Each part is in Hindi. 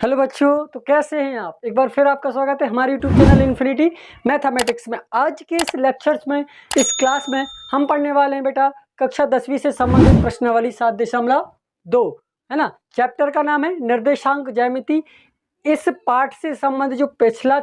हेलो बच्चों, तो कैसे हैं आप। एक बार फिर आपका स्वागत है हमारे यूट्यूब चैनल इन्फिनिटी मैथमेटिक्स में। आज के इस लेक्चर्स में, इस क्लास में हम पढ़ने वाले हैं बेटा कक्षा 10वीं से संबंधित प्रश्नावली 7.2 है ना। चैप्टर का नाम है निर्देशांक ज्यामिति। इस पार्ट से संबंधित जो पिछला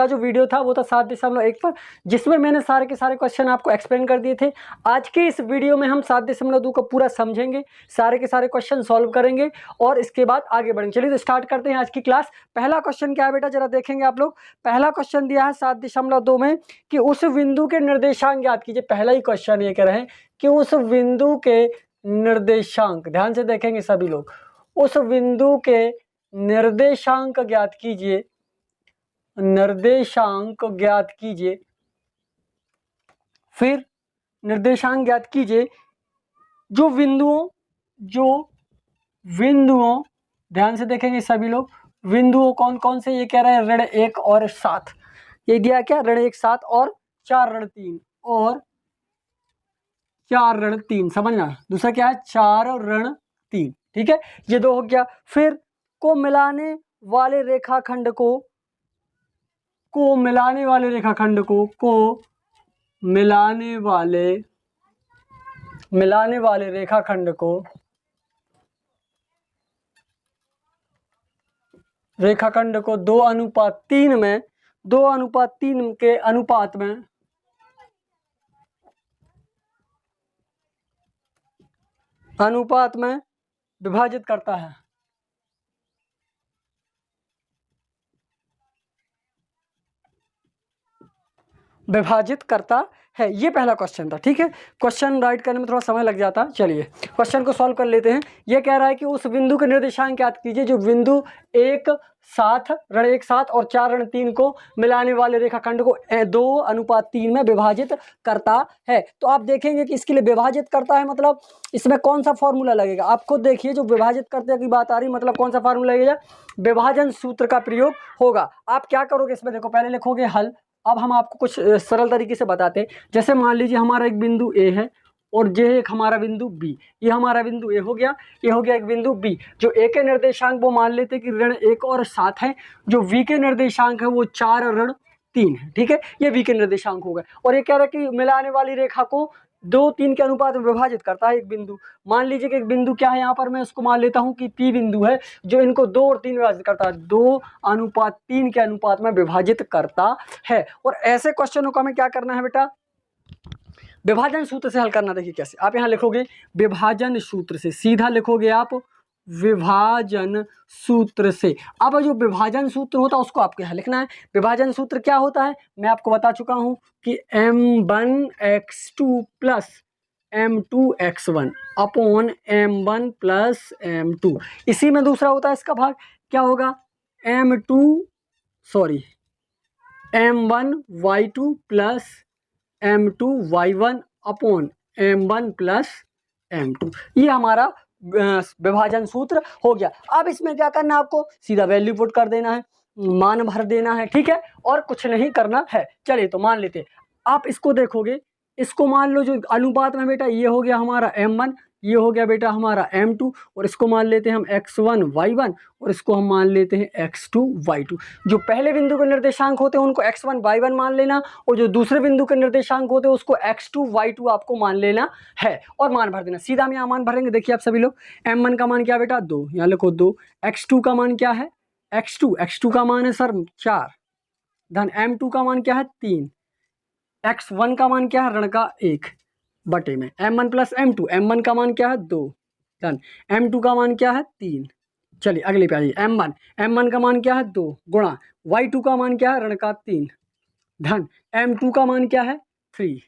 जो वीडियो था वो था 7.1 पर, जिसमें मैंने सारे के सारे क्वेश्चन आपको एक्सप्लेन कर दिए थे। आज के इस वीडियो में हम 7.2 को पूरा समझेंगे, सारे के सारे क्वेश्चन सॉल्व करेंगे और इसके बाद आगे बढ़ेंगे। चलिए तो स्टार्ट करते हैं आज की क्लास। पहला क्वेश्चन क्या है बेटा, जरा देखेंगे आप लोग। पहला क्वेश्चन दिया है 7.2 में कि उस बिंदु के निर्देशांक ज्ञात कीजिए। पहला ही क्वेश्चन ये कह रहे हैं कि उस बिंदु के निर्देशांक, ध्यान से देखेंगे सभी लोग, उस बिंदु के निर्देशांक ज्ञात कीजिए। निर्देशांक ज्ञात कीजिए, फिर निर्देशांक ज्ञात कीजिए जो बिंदुओं ध्यान से देखेंगे सभी लोग, बिंदुओं कौन कौन से ये कह रहे हैं, ऋण 1 और 7। ये दिया क्या, ऋण 1 7 और 4 ऋण 3 और 4 ऋण 3, समझना। दूसरा क्या है, 4 ऋण 3, ठीक है, ये 2 हो गया। फिर को मिलाने वाले रेखाखंड को मिलाने वाले रेखाखंड को 2:3 में 2:3 के अनुपात में विभाजित करता है। विभाजित करता है, ये पहला क्वेश्चन था, ठीक है। क्वेश्चन राइट करने में थोड़ा समय लग जाता। चलिए क्वेश्चन को सॉल्व कर लेते हैं। ये कह रहा है कि उस बिंदु के निर्देशांक ज्ञात कीजिए जो बिंदु 1 7 ऋण 1 7 और 4 ऋण 3 को मिलाने वाले रेखाखंड को 2:3 में विभाजित करता है। तो आप देखेंगे कि इसके लिए विभाजित करता है, मतलब इसमें कौन सा फॉर्मूला लगेगा। आप खुद देखिए, जो विभाजित करते की बात आ रही, मतलब कौन सा फार्मूला लगेगा, विभाजन सूत्र का प्रयोग होगा। आप क्या करोगे इसमें, देखो पहले लिखोगे हल। अब हम आपको कुछ सरल तरीके से बताते हैं। जैसे मान लीजिए हमारा एक बिंदु ए है और ये एक हमारा बिंदु बी। ये हमारा बिंदु ए हो गया, ये हो गया एक बिंदु बी। जो ए के निर्देशांक वो मान लेते हैं कि ऋण 1 और 7 है। जो वी के निर्देशांक है वो 4 ऋण 3 है, ठीक है, ये वी के निर्देशांक हो गए। और ये कह रहा है कि मिलाने वाली रेखा को 2:3 के अनुपात में विभाजित करता है एक बिंदु। मान लीजिए कि एक बिंदु क्या है, यहाँ पर मैं उसको मान लेता हूँ कि पी बिंदु है, जो इनको 2 और 3 विभाजित करता है, 2:3 के अनुपात में विभाजित करता है। और ऐसे क्वेश्चनों का हमें क्या करना है बेटा, विभाजन सूत्र से हल करना। देखिए कैसे, आप यहाँ लिखोगे विभाजन सूत्र से, सीधा लिखोगे आप विभाजन सूत्र से। अब जो विभाजन सूत्र होता है उसको आपको यहाँ लिखना है। विभाजन सूत्र क्या होता है, मैं आपको बता चुका हूँ कि m1x2 plus m2x1 upon m1 plus m2। इसी में दूसरा होता है इसका भाग, क्या होगा, m1y2 plus m2y1 upon m1 plus m2। ये हमारा विभाजन सूत्र हो गया। अब इसमें क्या करना है, आपको सीधा वैल्यू पुट कर देना है, मान भर देना है, ठीक है, और कुछ नहीं करना है। चलिए तो मान लेते हैं। आप इसको देखोगे, इसको मान लो जो अनुपात में बेटा, ये हो गया हमारा m1, ये हो गया बेटा हमारा m2, और इसको मान लेते हैं हम x1 y1 और इसको हम मान लेते हैं x2 y2। जो पहले बिंदु के निर्देशांक होते हैं उनको x1 y1 मान लेना, और जो दूसरे बिंदु के निर्देशांक होते हैं उसको x2 y2 आपको मान लेना है और मान भर देना। सीधा हम यहाँ मान भरेंगे। देखिए आप सभी लोग, m1 का मान क्या बेटा 2, यहाँ लिखो 2। x2 का मान क्या है, x2 का मान है सर 4, धन m2 का मान क्या है 3, x1 का मान क्या है ऋण का 1 बटे में m1 प्लस m2। m1 का मान क्या है 2, धन m2 का मान क्या है 3। चलिए अगले पे आइए, m1 का मान क्या है 2 गुणा y2 का मान क्या है ऋण का 3, धन m2 का मान क्या है 3,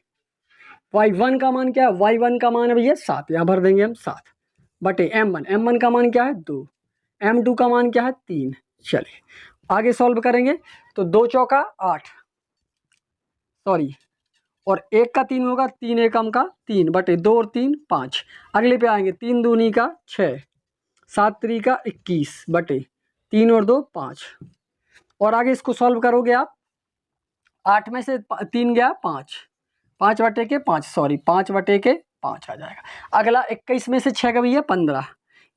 y1 का मान क्या है, y1 का मान है भैया 7, यहाँ भर देंगे हम 7 बटे m1 का मान क्या है 2, m2 का मान क्या है 3। चलिए आगे सॉल्व करेंगे तो 2 चौका 8, और 1 का 3 होगा, 3 एकम का 3 बटे 2 और 3 5। अगले पे आएंगे 3 दूनी का 6, 7 3 का 21 बटे 3 और 2 5। और आगे इसको सॉल्व करोगे आप, 8 में से 3 गया 5, 5 बटे के 5 आ जाएगा। अगला 21 में से 6 का भैया 15,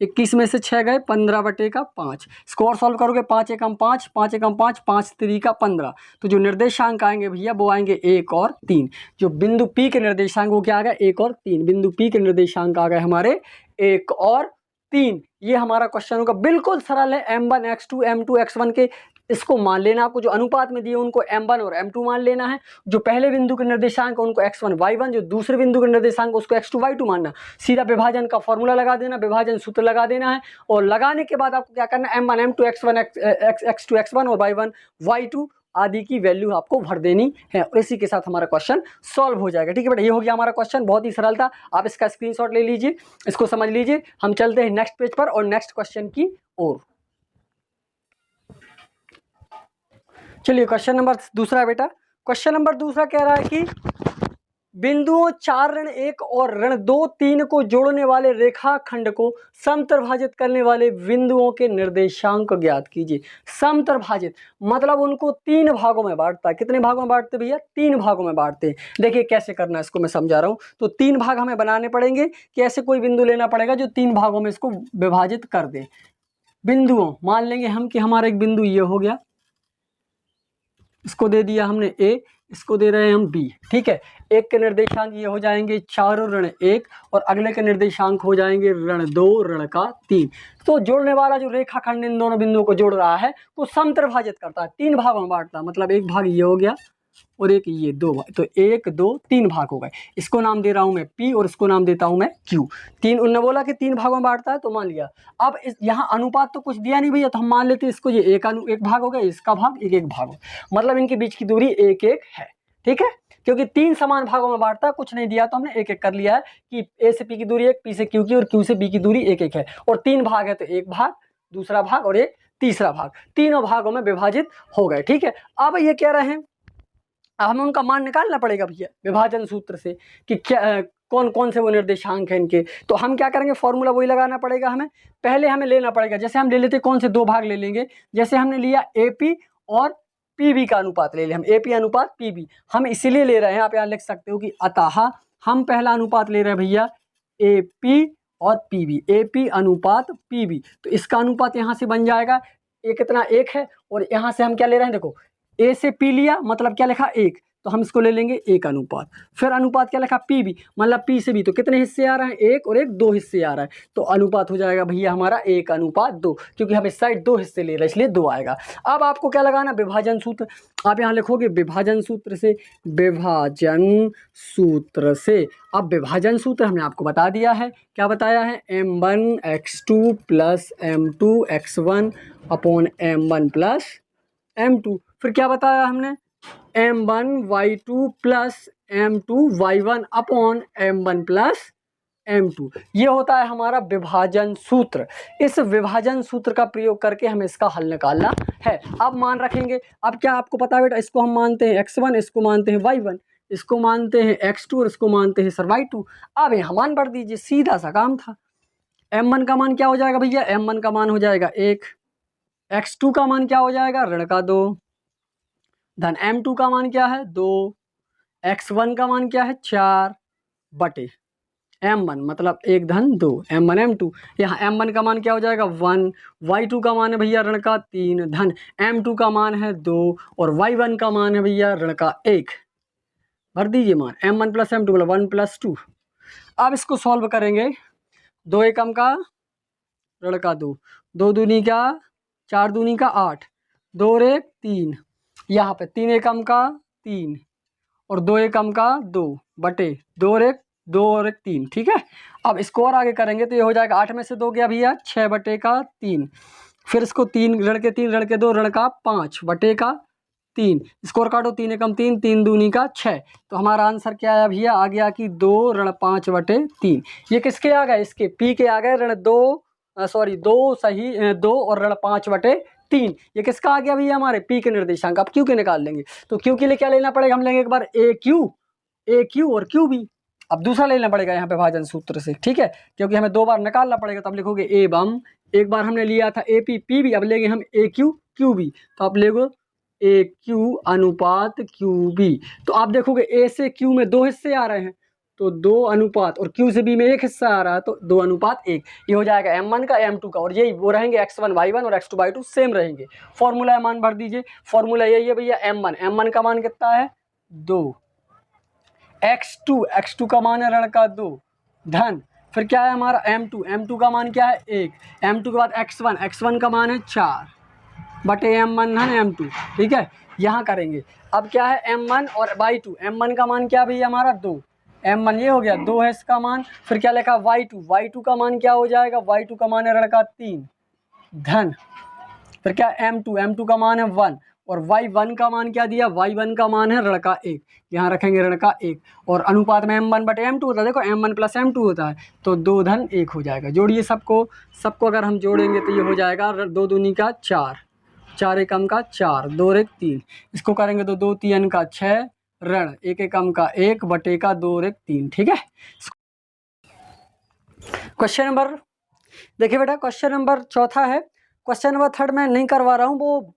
21 में से 6 गए, 15/5। इसको और सॉल्व करोगे, 5 एकम 5, 5 एकम 5, 5 3 15। तो जो निर्देशांक आएंगे भैया वो आएंगे 1 और 3। जो बिंदु P के निर्देशांक वो क्या आ गया, 1 और 3। बिंदु P के निर्देशांक आ गए हमारे 1 और 3। ये हमारा क्वेश्चन होगा, बिल्कुल सरल है। M1 x2 M2 x1 के इसको मान लेना, आपको जो अनुपात में दिए उनको M1 और M2 मान लेना है। जो पहले बिंदु के निर्देशांक उनको x1 y1, जो दूसरे बिंदु के निर्देशांक उसको x2 y2 मानना। सीधा विभाजन का फॉर्मूला लगा देना, विभाजन सूत्र लगा देना है, और लगाने के बाद आपको क्या करना है, M1 M2 x1 x2 x1 और y1 y2 आदि की वैल्यू आपको भर देनी है, और इसी के साथ हमारा क्वेश्चन सॉल्व हो जाएगा। ठीक है बेटा, ये हो गया हमारा क्वेश्चन, बहुत ही सरल था। आप इसका स्क्रीनशॉट ले लीजिए, इसको समझ लीजिए। हम चलते हैं नेक्स्ट पेज पर और नेक्स्ट क्वेश्चन की ओर। चलिए क्वेश्चन नंबर दूसरा बेटा। क्वेश्चन नंबर दूसरा कह रहा है कि बिंदुओं 4 ऋण 1 और ऋण 2 3 को जोड़ने वाले रेखाखंड को समत्रिभाजित करने वाले बिंदुओं के निर्देशांक ज्ञात कीजिए। समत्रिभाजित मतलब उनको 3 भागों में बांटता है। कितने भागों में बांटते भैया, 3 भागों में बांटते हैं। देखिए कैसे करना है, इसको मैं समझा रहा हूँ। तो 3 भाग हमें बनाने पड़ेंगे कि ऐसे कोई बिंदु लेना पड़ेगा जो 3 भागों में इसको विभाजित कर दे। बिंदुओं मान लेंगे हम कि हमारा एक बिंदु ये हो गया, इसको दे दिया हमने A, इसको दे रहे हैं हम B। ठीक है, एक के निर्देशांक ये हो जाएंगे 4 ऋण 1 और अगले के निर्देशांक हो जाएंगे ऋण 2 ऋण का 3। तो जोड़ने वाला जो रेखाखंड इन दोनों बिंदुओं को जोड़ रहा है वो समत्रिभाजित करता है, 3 भागों में बांटता है। मतलब एक भाग ये हो गया और एक ये 2 भाग, तो 1 2 3 भाग हो गए। इसको नाम दे रहा हूं मैं P और इसको नाम देता हूं मैं Q। 3 उन्होंने बोला कि 3 भागों में बांटता है तो मान लिया। अब यहाँ अनुपात तो कुछ दिया नहीं भैया, तो हम मान लेते हैं इसको, ये एक भाग हो गया, इसका भाग एक भाग हो, मतलब इनके बीच की दूरी 1 1 है। ठीक है, क्योंकि 3 समान भागों में बांटता है, कुछ नहीं दिया तो हमने 1 1 कर लिया है कि A से P की दूरी 1, P से Q की और Q से B की दूरी 1 1 है। और 3 भाग है तो एक भाग, दूसरा भाग और एक तीसरा भाग, तीनों भागों में विभाजित हो गए। ठीक है, अब ये कह रहे हैं अब हमें उनका मान निकालना पड़ेगा भैया विभाजन सूत्र से कि क्या कौन कौन से वो निर्देशांक हैं इनके। तो हम क्या करेंगे, फॉर्मूला वही लगाना पड़ेगा हमें। पहले हमें लेना पड़ेगा, जैसे हम ले लेते कौन से 2 भाग ले लेंगे, जैसे हमने लिया AP और PB का अनुपात ले लें हम, AP अनुपात PB। हम इसीलिए ले रहे हैं, आप यहाँ लिख सकते हो कि अतः हम पहला अनुपात ले रहे हैं भैया AP और PB, AP अनुपात PB। तो इसका अनुपात यहाँ से बन जाएगा, ये कितना 1 है, और यहाँ से हम क्या ले रहे हैं, देखो A से P लिया मतलब क्या लिखा 1, तो हम इसको ले लेंगे 1 अनुपात। फिर अनुपात क्या लिखा PB, मतलब P से B, तो कितने हिस्से आ रहे हैं, 1 और 1 2 हिस्से आ रहा है, तो अनुपात हो जाएगा भैया हमारा 1 अनुपात 2, क्योंकि हम इस साइड 2 हिस्से ले रहे हैं इसलिए 2 आएगा। अब आपको क्या लगाना, विभाजन सूत्र। आप यहाँ लिखोगे विभाजन सूत्र से, विभाजन सूत्र से। अब विभाजन सूत्र हमने आपको बता दिया है, क्या बताया है, M1 x2 plus M2 x1 upon M1 plus M2। फिर क्या बताया हमने, M1 y2 plus M2 y1 upon M1 plus M2। ये होता है हमारा विभाजन सूत्र। इस विभाजन सूत्र का प्रयोग करके हमें इसका हल निकालना है। अब मान रखेंगे, अब क्या आपको पता है बेटा, इसको हम मानते हैं x1, इसको मानते हैं y1, इसको मानते हैं x2 और इसको मानते हैं सर y2। अब यहाँ मान भर दीजिए, सीधा सा काम था। M1 का मान क्या हो जाएगा भैया, M1 का मान हो जाएगा 1, x2 का मान क्या हो जाएगा ऋण का 2, धन M2 का मान क्या है 2, x1 का मान क्या है 4 बटे M1 मतलब 1 धन 2, M1 M2। यहाँ M1 का मान क्या हो जाएगा 1, y2 का मान है भैया ऋण का 3, धन M2 का मान है 2 और y1 का मान है भैया ऋण का 1। भर दीजिए मान, M1 प्लस M2 मतलब 1 प्लस 2। अब इसको सॉल्व करेंगे, 2 एकम का ऋण का 2, 2 दूनी का 4 दूनी का 8, 2 और 1 3, यहाँ पे 3 एकम का 3 और 2 एकम का 2 बटे 2 और 1 3। ठीक है, अब इसको और आगे करेंगे तो ये हो जाएगा 8 में से 2 गया भैया 6 बटे का 3, फिर इसको 3 ऋण के 3 ऋण के 2 ऋण का 5 बटे का 3, इसको और काटो 3 एकम 3, 3 दूनी का 6। तो हमारा आंसर क्या आया भैया, आ गया कि 2 ऋण 5 बटे 3। ये किसके आ गए, इसके P के आ गए ऋण 2 सही 2 और ऋण 5 बटे 3। ये किसका आ गया भैया, हमारे P के निर्देशांक। अब Q के निकाल लेंगे, तो Q के लिए क्या लेना पड़ेगा, हम लेंगे एक बार AQ और QB। अब दूसरा लेना पड़ेगा यहाँ पे विभाजन सूत्र से। ठीक है, क्योंकि हमें 2 बार निकालना पड़ेगा, तो अब लिखोगे एवं, एक बार हमने लिया था AP PB, अब लेंगे हम AQ QB, तो आप लेगो AQ अनुपात QB। तो आप देखोगे A से Q में 2 हिस्से आ रहे हैं, तो 2 अनुपात, और Q से B में एक हिस्सा आ रहा है तो 2 अनुपात 1, ये हो जाएगा M1 का M2 का, और यही वो रहेंगे X1 Y1 और X2 Y2 सेम रहेंगे। फॉर्मूला मान भर दीजिए, फॉर्मूला यही है भैया M1 का मान कितना है 2, X2 का मान है ऋण का 2 धन, फिर क्या है हमारा M2 का मान क्या है 1, M2 के बाद X1 का मान है 4 बटे M1 धन M2, ठीक है। यहाँ करेंगे अब क्या है M1 और Y2, M1 का मान क्या भैया हमारा 2, M1 ये हो गया 2 है इसका मान, फिर क्या लिखा Y2 का मान क्या हो जाएगा, Y2 का मान है ऋण का 3 धन, फिर क्या M2 का मान है 1, और Y1 का मान क्या दिया, Y1 का मान है ऋण का 1, यहाँ रखेंगे ऋण का 1, और अनुपात में M1 बटे M2 होता है, देखो M1 प्लस M2 होता है तो 2 धन 1 हो जाएगा। जोड़िए सबको अगर हम जोड़ेंगे तो ये हो जाएगा 2 दूनी का 4, 4 एकम का 4, 2 एक 3, इसको करेंगे तो 2 3 का 6 ऋण 1 एकम का 1 बटे का 2 एक 3, ठीक है। क्वेश्चन नंबर देखिए बेटा, क्वेश्चन नंबर चौथा है, क्वेश्चन नंबर थर्ड में नहीं करवा रहा हूँ, वो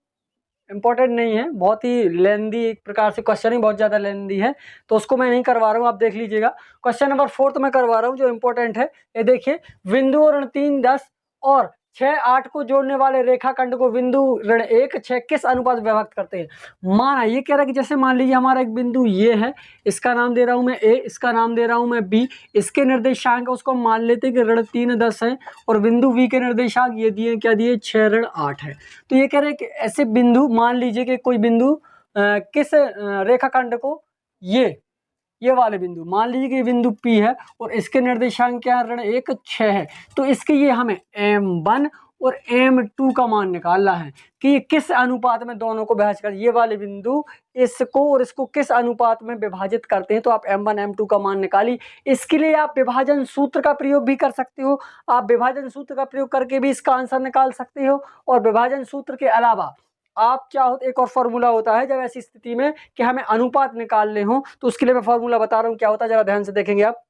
इम्पोर्टेंट नहीं है, बहुत ही लेंदी एक प्रकार से क्वेश्चन ही बहुत ज़्यादा लेंदी है, तो उसको मैं नहीं करवा रहा हूँ, आप देख लीजिएगा। क्वेश्चन नंबर फोर्थ में करवा रहा हूँ जो इम्पोर्टेंट है, ये देखिए, बिंदु ऋण 3 10 और 6 8 को जोड़ने वाले रेखाखंड को बिंदु ऋण 1 6 किस अनुपात में विभक्त करते हैं। माना ये कह रहा है कि जैसे मान लीजिए हमारा एक बिंदु ये है, इसका नाम दे रहा हूँ मैं A, इसका नाम दे रहा हूँ मैं B, इसके निर्देशांक उसको मान लेते हैं कि ऋण 3 10 है, और बिंदु B के निर्देशांक ये दिए क्या दिए 6 ऋण 8 है। तो ये कह रहे हैं कि ऐसे बिंदु, मान लीजिए कि कोई बिंदु किस रेखाखंड को, ये वाले बिंदु, मान लीजिए कि बिंदु P है और इसके निर्देशांक क्या है ऋण 1 6 है, तो इसके ये हमें M1 और M2 का मान निकालना है कि ये किस अनुपात में दोनों को विभाजित कर, ये वाले बिंदु इसको और इसको किस अनुपात में विभाजित करते हैं, तो आप M1 M2 का मान निकालिए। इसके लिए आप विभाजन सूत्र का प्रयोग भी कर सकते हो, आप विभाजन सूत्र का प्रयोग करके भी इसका आंसर निकाल सकते हो, और विभाजन सूत्र के अलावा आप चाहो तो एक और फॉर्मूला होता है, जब ऐसी स्थिति में कि हमें अनुपात निकालने हो, तो उसके लिए मैं फॉर्मूला बता रहा हूं क्या होता है, जरा ध्यान से देखेंगे आप।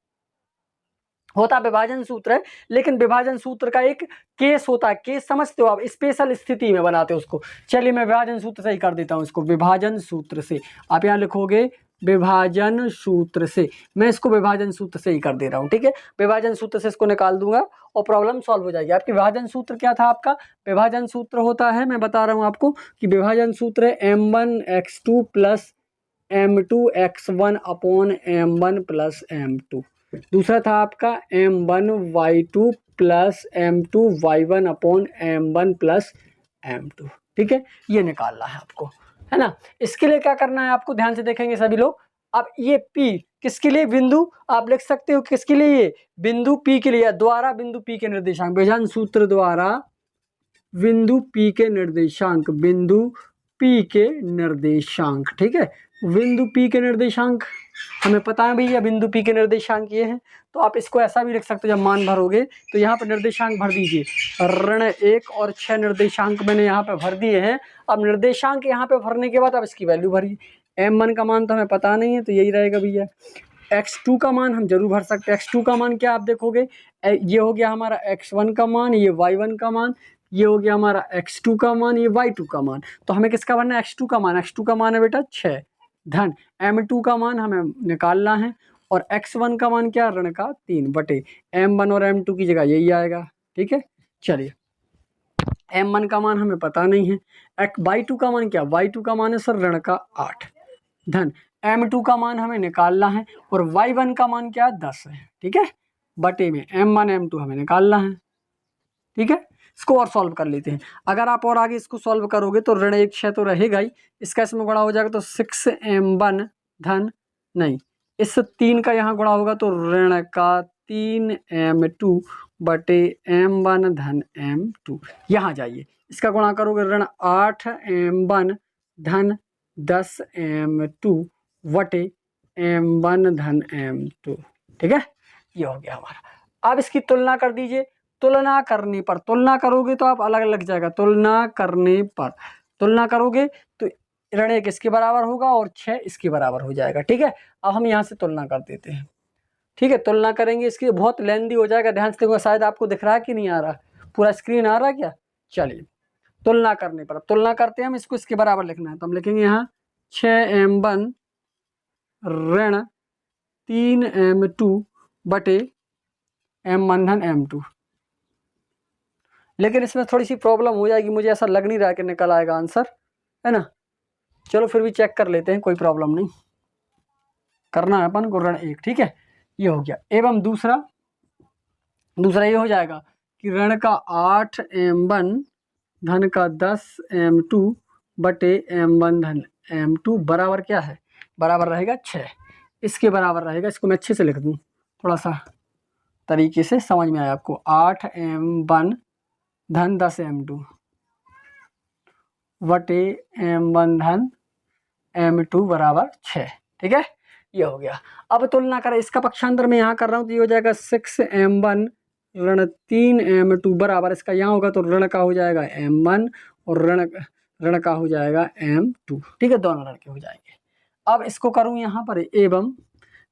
होता विभाजन सूत्र है, लेकिन विभाजन सूत्र का एक केस होता है, केस समझते हो आप, स्पेशल स्थिति में बनाते हो उसको। चलिए मैं विभाजन सूत्र से ही कर देता हूं इसको, विभाजन सूत्र से आप यहाँ लिखोगे विभाजन सूत्र से, मैं इसको विभाजन सूत्र से ही कर दे रहा हूँ, ठीक है। विभाजन सूत्र से इसको निकाल दूंगा और प्रॉब्लम सॉल्व हो जाएगी आपकी। विभाजन सूत्र क्या था आपका, विभाजन सूत्र होता है, मैं बता रहा हूँ आपको कि विभाजन सूत्र है M1 X2 plus M2 X1 upon M1 plus M2। दूसरा था आपका M1 Y2 plus M2 Y1 upon M1 plus M2, ठीक है। ये निकालना है आपको, है ना। इसके लिए क्या करना है आपको, ध्यान से देखेंगे सभी लोग। अब ये P किसके लिए, बिंदु आप लिख सकते हो किसके लिए, ये बिंदु P के लिए, द्वारा बिंदु P के निर्देशांक, विभाजन सूत्र द्वारा बिंदु P के निर्देशांक, बिंदु P के निर्देशांक, ठीक है। बिंदु P के निर्देशांक हमें पता है भैया, बिंदु P के निर्देशांक ये हैं, तो आप इसको ऐसा भी लिख सकते हो, जब मान भरोगे तो यहाँ पर निर्देशांक भर दीजिए, ऋण 1 और 6 निर्देशांक मैंने यहाँ पे भर दिए हैं। अब निर्देशांक यहाँ पे भरने के बाद अब इसकी वैल्यू भरिए। M1 का मान तो हमें पता नहीं है, तो यही रहेगा भैया। X2 का मान हम जरूर भर सकते हैं। X2 का मान क्या आप देखोगे, ये हो गया हमारा X1 का मान, ये Y1 का मान, ये हो गया हमारा X2 का मान, ये Y2 का मान। तो हमें किसका भरना है, X2 का मान। X2 का मान है बेटा 6 धन, M2 का मान हमें निकालना है, और X1 का मान क्या, ऋण का 3 बटे M1 और M2 की जगह यही आएगा, ठीक है। चलिए M1 का मान हमें पता नहीं है, Y2 का मान क्या, Y2 का मान है सर ऋण का 8 धन, M2 का मान हमें निकालना है, और Y1 का मान क्या 10 है, ठीक है, बटे में M1 M2 हमें निकालना है, ठीक है। इसको और सॉल्व कर लेते हैं। अगर आप और आगे इसको सॉल्व करोगे तो ऋण 1 6 तो रहेगा ही, इसका इसमें गुणा हो जाएगा तो 6M1 धन, नहीं इस 3 का यहाँ गुणा होगा तो ऋण का 3M2 बटे M1 धन M2। यहाँ जाइए, इसका गुणा करोगे ऋण 8M1 धन 10M2 बटे M1 धन M2, ठीक है। ये हो गया हमारा। अब इसकी तुलना कर दीजिए, तुलना करने पर, तुलना करोगे तो आप अलग लग जाएगा, तुलना करने पर, तुलना करोगे तो ऋण 1 इसके बराबर होगा और 6 इसके बराबर हो जाएगा, ठीक है। अब हम यहाँ से तुलना कर देते हैं, ठीक है। तुलना करेंगे, इसकी बहुत लेंदी हो जाएगा, ध्यान से देखो, शायद आपको दिख रहा है कि नहीं आ रहा, पूरा स्क्रीन आ रहा है क्या। चलिए तुलना करने पर, अब तुलना करते हैं हम, इसको इसके बराबर लिखना है, तो हम लिखेंगे यहाँ 6M1 ऋण 3m2 बटे m1 धन m2। लेकिन इसमें थोड़ी सी प्रॉब्लम हो जाएगी, मुझे ऐसा लग नहीं रहा है कि निकल आएगा आंसर, है ना। चलो फिर भी चेक कर लेते हैं, कोई प्रॉब्लम नहीं, करना है अपन को ऋण 1, ठीक है। ये हो गया। एवं दूसरा ये हो जाएगा कि ऋण का 8m1 धन का 10m2 बटे m1 धन m2 बराबर क्या है, बराबर रहेगा 6। इसके बराबर रहेगा, इसको मैं अच्छे से लिख दूँ थोड़ा सा तरीके से समझ में आया आपको। 8m1 धन 10m2 बटे m1 धन m2 बराबर 6, ठीक है। ये हो गया। अब तुलना करें, इसका पक्षांतर मैं यहाँ कर रहा हूँ तो ये हो जाएगा 6m1 ऋण 3m2 बराबर, इसका यहाँ होगा तो ऋण का हो जाएगा m1 और ऋण का हो जाएगा m2, ठीक है, दोनों ऋण के हो जाएंगे। अब इसको करूँ यहाँ पर एवं,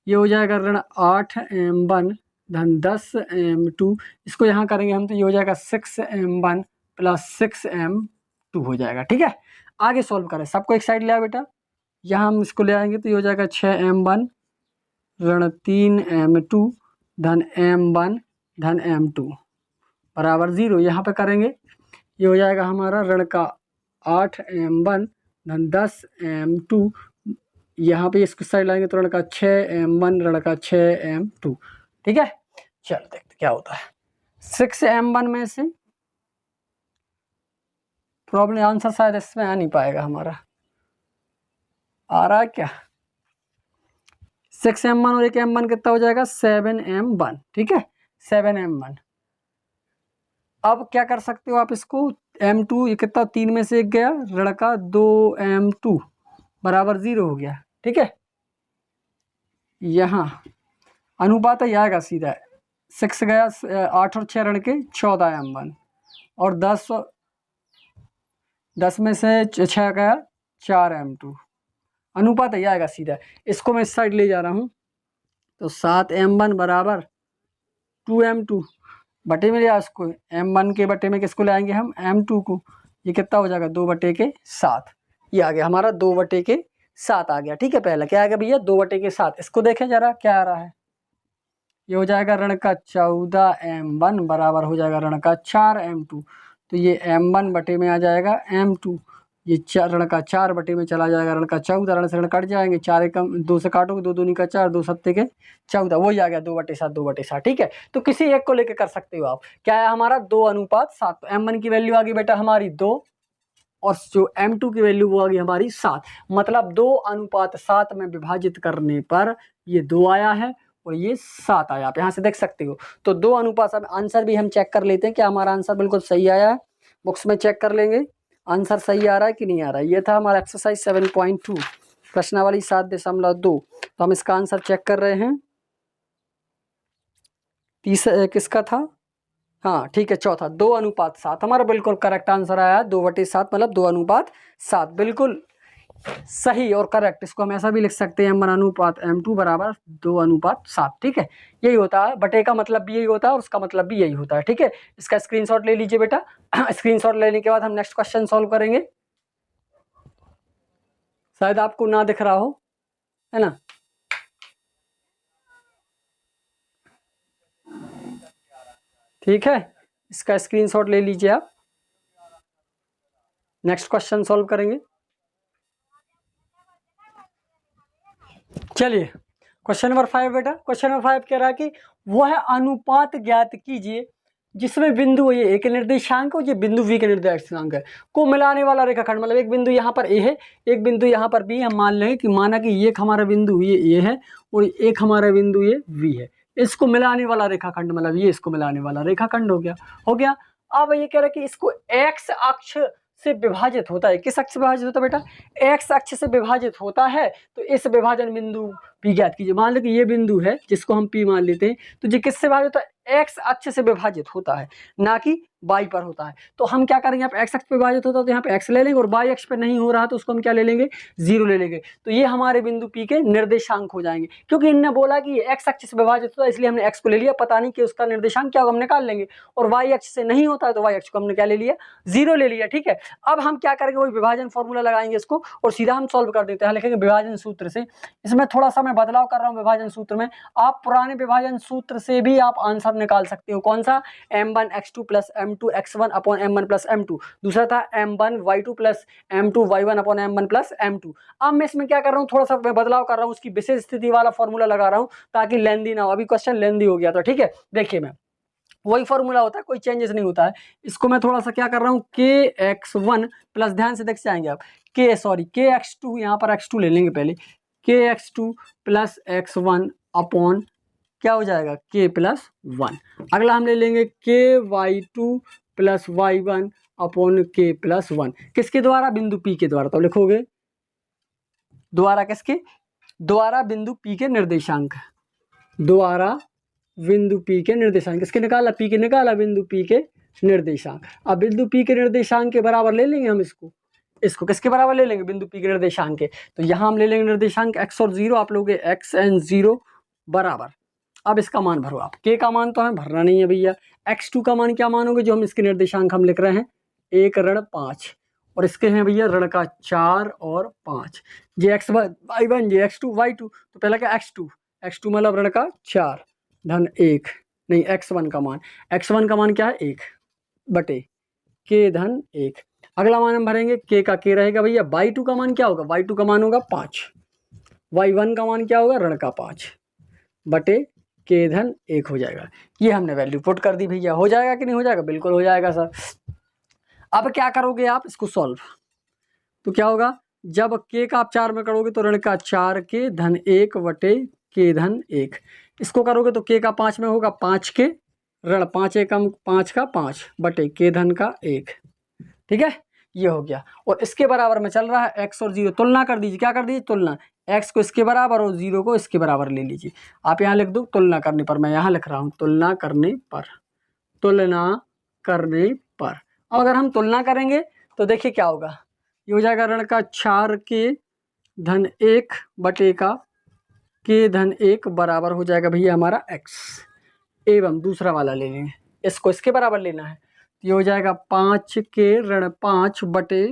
ये हो जाएगा ऋण 8m1 धन 10m2, इसको यहाँ करेंगे हम तो ये हो जाएगा 6m1 प्लस 6m2 हो जाएगा, ठीक है। आगे सॉल्व करें, सबको एक साइड ले आओ बेटा, यहाँ हम इसको ले आएंगे तो ये हो जाएगा 6m1 ऋण 3m2 धन m1 धन m2 बराबर 0। यहाँ पे करेंगे, ये हो जाएगा हमारा ऋण का 8m1 धन 10m2, यहाँ पे इसको साइड लाएंगे तो ऋण का 6m1 ऋण का 6m2, ठीक है। चलो देखते क्या होता है। 6m1 में से प्रॉब्लम आंसर शायद इसमें आ नहीं पाएगा हमारा, आ रहा है क्या। 6m1 और एक m1 कितना हो जाएगा 7m1, ठीक है, 7m1। अब क्या कर सकते हो आप इसको, m2 ये कितना 3 में से 1 गया, ऋण का 2m2 बराबर 0 हो गया, ठीक है। यहाँ अनुपात ही आएगा सीधा, 6 गया 8 और 6 ऋण के 14m1 और 10 में से 6 गया 4m2, अनुपात ही आएगा सीधा। इसको मैं इस साइड ले जा रहा हूँ तो 7m1 बराबर 2m2 बटे में लिया इसको, m1 के बटे में किसको लाएंगे हम m2 को, ये कितना हो जाएगा 2/7, ये आ गया हमारा 2/7 आ गया, ठीक है। पहला क्या आ गया भैया 2/7, इसको देखें जरा क्या आ रहा है, ये हो जाएगा ऋण का 14m1 बराबर हो जाएगा ऋण का 4m2, तो ये m1 बटे में आ जाएगा m2, ये ऋण का 4 बटे में चला जाएगा ऋण का 14, ऋण से ऋण कट जाएंगे, 4 एकम 2 से काटोगे 2 दूनी का 4, 2 सत्ते के 14, वही आ गया 2/7, ठीक है। तो किसी एक को लेकर कर सकते हो आप। क्या है हमारा 2:7, तो m1 की वैल्यू आ गई बेटा हमारी 2 और जो m2 की वैल्यू वो आ गई हमारी 7, मतलब 2:7 में विभाजित करने पर ये 2 आया है और ये 7 आया, आप यहाँ से देख सकते हो। तो 2:7, आंसर भी हम चेक कर लेते हैं क्या हमारा आंसर बिल्कुल सही आया है, बुक्स में चेक कर लेंगे आंसर सही आ रहा है कि नहीं आ रहा है। ये था हमारा एक्सरसाइज 7.2 प्रश्नावली 7.2। तो हम इसका आंसर चेक कर रहे हैं, किसका था, हाँ ठीक है, चौथा 2:7 हमारा बिल्कुल करेक्ट आंसर आया है। 2/7 मतलब 2:7, बिल्कुल सही और करेक्ट। इसको हम ऐसा भी लिख सकते हैं m1:m2 बराबर 2:7, ठीक है। यही होता है, बटे का मतलब भी यही होता है और उसका मतलब भी यही होता है, ठीक है। इसका स्क्रीनशॉट ले लीजिए बेटा। स्क्रीनशॉट लेने के बाद हम नेक्स्ट क्वेश्चन सॉल्व करेंगे, शायद आपको ना दिख रहा हो, है ना। ठीक है, इसका स्क्रीनशॉट ले लीजिए आप, नेक्स्ट क्वेश्चन सॉल्व करेंगे। चलिए क्वेश्चन नंबर 5 बेटा, क्वेश्चन नंबर 5 कह रहा है कि वह अनुपात ज्ञात कीजिए जिसमें बिंदु ये एक निर्देशांक और ये बिंदु v के निर्देशांक है को मिलाने वाला रेखाखंड, मतलब एक बिंदु यहाँ पर a है, एक बिंदु यहाँ पर b। हम मान लें कि माना कि ये हमारा बिंदु ये a है और एक हमारा बिंदु ये v है, इसको मिलाने वाला रेखाखंड, मतलब ये इसको मिलाने वाला रेखाखंड हो गया। अब ये कह रहा है कि इसको x अक्ष से विभाजित होता है, किस अक्ष से विभाजित होता है बेटा, x अक्ष से विभाजित होता है। तो इस विभाजन बिंदु P ज्ञात कीजिए। मान लो कि ये बिंदु है जिसको हम P मान लेते हैं, तो ये किससे विभाजित होता है, x अक्ष से विभाजित होता है, ना कि y पर होता है। तो हम क्या करेंगे, यहाँ पे x अक्ष पे विभाजित होता है तो यहाँ पे x ले लेंगे, और y अक्ष पे नहीं हो रहा तो उसको हम क्या ले लेंगे, 0 ले लेंगे। तो ये हमारे बिंदु P के निर्देशांक हो जाएंगे, क्योंकि इनने बोला कि ये x अक्ष से विभाजित होता है इसलिए हमने x को ले लिया, पता नहीं कि उसका निर्देशांक क्या होगा, हम निकाल लेंगे। और y अक्ष से नहीं होता है तो y अक्ष को हमने क्या ले लिया, 0 ले लिया, ठीक है। अब हम क्या करेंगे, वही विभाजन फॉर्मूला लगाएंगे इसको और सीधा हम सॉल्व कर देते हैं, लिखेंगे विभाजन सूत्र से। इसमें थोड़ा सा मैं मैं बदलाव कर रहा हूँ विभाजन सूत्र में। आप पुराने विभाजन सूत्र से भी आप आंसर निकाल सकते हो। कौन सा? m1 x2 plus m2 x1 upon m1 plus m2। दूसरा था m1 y2 plus m2 y1 upon m1 plus m2। अब मैं इसमें क्या कर रहा हूँ, थोड़ा सा मैं बदलाव कर रहा हूँ, उसकी विशेष स्थिति वाला फॉर्मूला लगा रहा हूँ ताकि लेंदी ना हो। अभी क्वेश्चन लेंदी हो गया था, ठीक है। देखिए मैं वही फॉर्मूला होता है, कोई चेंजेस नहीं होता है। इसको मैं थोड़ा सा क्या कर रहा हूँ, kx1 प्लस, ध्यान से देख जाएंगे आप, kx2, यहाँ पर x2 ले लेंगे पहले, kx2 प्लस x1 अपॉन क्या हो जाएगा, k प्लस 1। अगला हम ले लेंगे ky2 plus y1 upon k plus 1। किसके द्वारा? बिंदु P के द्वारा। तो लिखोगे द्वारा किसके? द्वारा बिंदु P के निर्देशांक, द्वारा बिंदु P के निर्देशांक। किसके निकाला? P के निकाला, बिंदु P के निर्देशांक। अब बिंदु P के निर्देशांक के बराबर ले लेंगे हम इसको किसके बराबर ले लेंगे? बिंदु P के निर्देशांक के। तो यहाँ हम ले लेंगे निर्देशांक x और 0, आप लोगे x एंड 0 बराबर। अब इसका मान भरो आप, k का मान तो हमें भरना नहीं है भैया। x2 का मान क्या मानोगे? जो हम इसके निर्देशांक हम लिख रहे हैं 1 ऋण 5, और इसके हैं भैया ऋण का 4 और 5। ये x1 ये x2 y2, तो पहला क्या x2 मतलब ऋण का 4 धन 1, नहीं x1 का मान क्या है 1 बटे k धन 1। अगला मान हम भरेंगे, k का k रहेगा भैया। y2 का मान क्या होगा? y2 का मान होगा 5, y1 का मान क्या होगा? ऋण का 5 बटे k धन 1 हो जाएगा। ये हमने वैल्यू पुट कर दी भैया। हो जाएगा कि नहीं हो जाएगा? बिल्कुल हो जाएगा सर। अब क्या करोगे आप इसको सॉल्व, तो क्या होगा, जब k का आप 4 में करोगे तो ऋण का 4k धन 1 बटे k धन 1। इसको करोगे तो k का 5 में होगा 5k ऋण 5 एकम 5 का 5 बटे k धन का 1, ठीक है। ये हो गया, और इसके बराबर में चल रहा है x और 0। तुलना कर दीजिए, क्या कर दीजिए? तुलना, x को इसके बराबर और 0 को इसके बराबर ले लीजिए। आप यहाँ लिख दो तुलना करने पर, मैं यहाँ लिख रहा हूँ तुलना करने पर, तुलना करने पर। अब अगर हम तुलना करेंगे तो देखिए क्या होगा, ये हो जाएगा ऋण का 4k धन 1 बटे का k धन 1 बराबर हो जाएगा भैया हमारा x। एवं दूसरा वाला ले लेंगे, इसको इसके बराबर लेना है, तो ये हो जाएगा 5k ऋण 5 बटे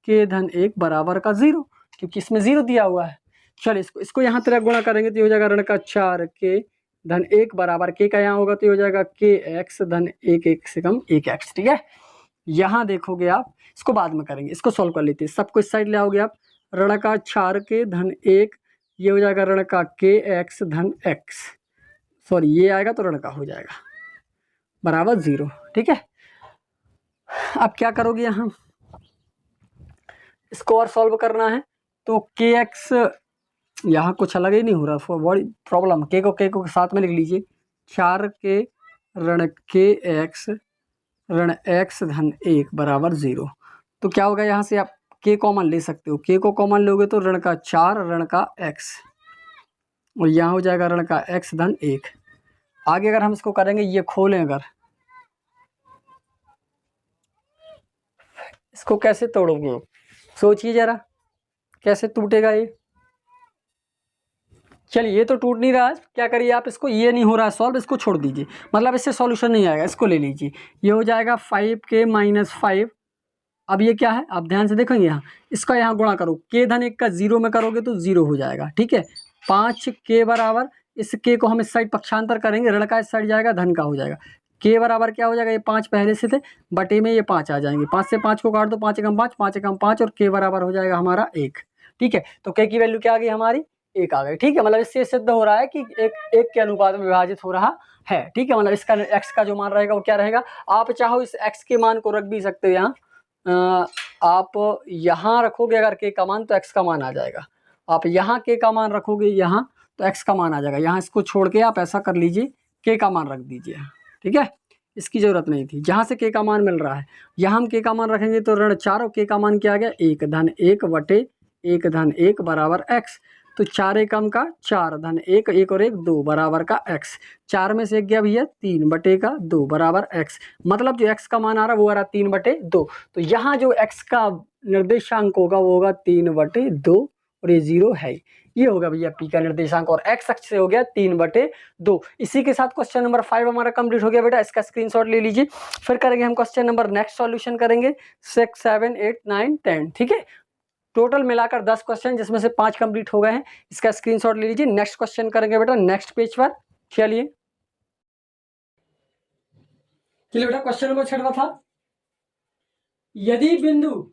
k धन 1 बराबर का 0, क्योंकि इसमें 0 दिया हुआ है। चलिए इसको यहाँ तरह गुणा करेंगे तो ये हो जाएगा ऋण का 4k धन 1 बराबर k का यहाँ होगा तो ये हो जाएगा kx धन 1 से कम 1x, ठीक है। यहाँ देखोगे आप, इसको बाद में करेंगे, इसको सॉल्व कर लेते हैं। सबको इस साइड ले आओगे आप, ऋण का 4k धन 1, ये हो जाएगा ऋण का kx धन x, सॉरी ये आएगा तो ऋण का हो जाएगा बराबर 0, ठीक है। अब क्या करोगे, यहाँ इसको और सॉल्व करना है तो kx, यहाँ कुछ अलग ही नहीं हो रहा, बड़ी प्रॉब्लम। k को साथ में लिख लीजिए, 4k ऋण kx ऋण x धन 1 बराबर 0। तो क्या होगा, यहाँ से आप k कॉमन ले सकते हो, k को कॉमन लोगे तो ऋण का 4 ऋण का x, और यहाँ हो जाएगा ऋण का x धन 1। आगे अगर हम इसको करेंगे, ये खोलें अगर, इसको कैसे तोड़ोगे, सोचिए जरा कैसे टूटेगा ये। चलिए ये तो टूट नहीं रहा है, क्या करिए आप, इसको ये नहीं हो रहा है सॉल्व, इसको छोड़ दीजिए, मतलब इससे सॉल्यूशन नहीं आएगा। इसको ले लीजिए, ये हो जाएगा 5k माइनस 5। अब ये क्या है, आप ध्यान से देखेंगे, यहाँ इसका यहाँ गुणा करो, k धन 1 का 0 में करोगे तो 0 हो जाएगा, ठीक है। 5k बराबर, इस k को हम इस साइड पक्षांतर करेंगे, ऋण का इस साइड जाएगा, धन का हो जाएगा। k बराबर क्या हो जाएगा, ये 5 पहले से थे, बटे में ये 5 आ जाएंगे, 5 से 5 को काट दो, 5 एकम 5, 5 एकम 5, और k बराबर हो जाएगा हमारा 1, ठीक है। तो k की वैल्यू क्या आ गई हमारी, 1 आ गई, ठीक है। मतलब इससे सिद्ध हो रहा है कि एक के अनुपात में विभाजित हो रहा है, ठीक है। मतलब इसका x का जो मान रहेगा वो क्या रहेगा, आप चाहो इस x के मान को रख भी सकते हो यहाँ, आप यहाँ रखोगे अगर k का मान तो x का मान आ जाएगा, आप यहाँ k का मान रखोगे यहाँ तो x का मान आ जाएगा। यहाँ इसको छोड़ के आप ऐसा कर लीजिए, k का मान रख दीजिए, ठीक है। इसकी ज़रूरत नहीं थी, जहाँ से k का मान मिल रहा है यहाँ हम k का मान रखेंगे तो ऋण 4 और k का मान क्या आ गया, 1 धन 1 बटे 1 धन 1 बराबर x। तो 4 एकम का 4 धन 1, 1 और 1 2 बराबर का x। 4 में से 1 गया भैया 3 बटे का 2 बराबर x। मतलब जो x का मान आ रहा है वो आ रहा 3 बटे 2। तो यहाँ जो x का निर्देशांक होगा वो होगा 3 बटे 2, और ये 0 है। ये होगा भैया p का निर्देशांक, और x अक्ष से हो गया 3 बटे 2। इसी के साथ क्वेश्चन नंबर 5 हमारा कंप्लीट हो गया बेटा, इसका स्क्रीनशॉट ले लीजिए। फिर करेंगे हम क्वेश्चन नंबर नेक्स्ट सॉल्यूशन करेंगे 6, 7, 8, 9, 10, ठीक है। टोटल मिलाकर 10 क्वेश्चन, जिसमें से 5 कंप्लीट हो गए हैं। इसका स्क्रीनशॉट ले लीजिए। नेक्स्ट क्वेश्चन करेंगे बेटा नेक्स्ट पेज पर। चलिए बेटा क्वेश्चन नंबर 6 था, यदि बिंदु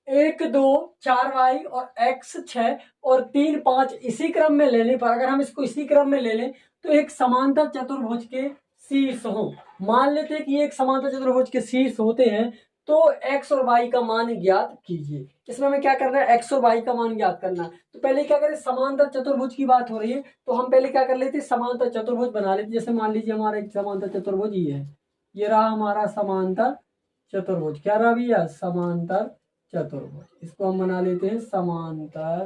1 2 4 वाई और x 6 और 3 5 इसी क्रम में लेने पर, अगर हम इसको इसी क्रम में ले लें तो एक समांतर चतुर्भुज के शीर्ष हो। मान लेते हैं कि ये एक समांतर चतुर्भुज के शीर्ष होते हैं, तो x और y का मान ज्ञात कीजिए। इसमें हमें क्या करना है, x और y का मान ज्ञात करना है। तो पहले क्या करें, समांतर चतुर्भुज की बात हो रही है तो हम पहले क्या कर लेते हैं, समांतर चतुर्भुज बना लेते। जैसे मान लीजिए हमारा एक समांतर चतुर्भुज ये है, ये रहा हमारा समांतर चतुर्भुज। क्या रहा भैया, समांतर चतुर्भुज। इसको हम बना लेते हैं समांतर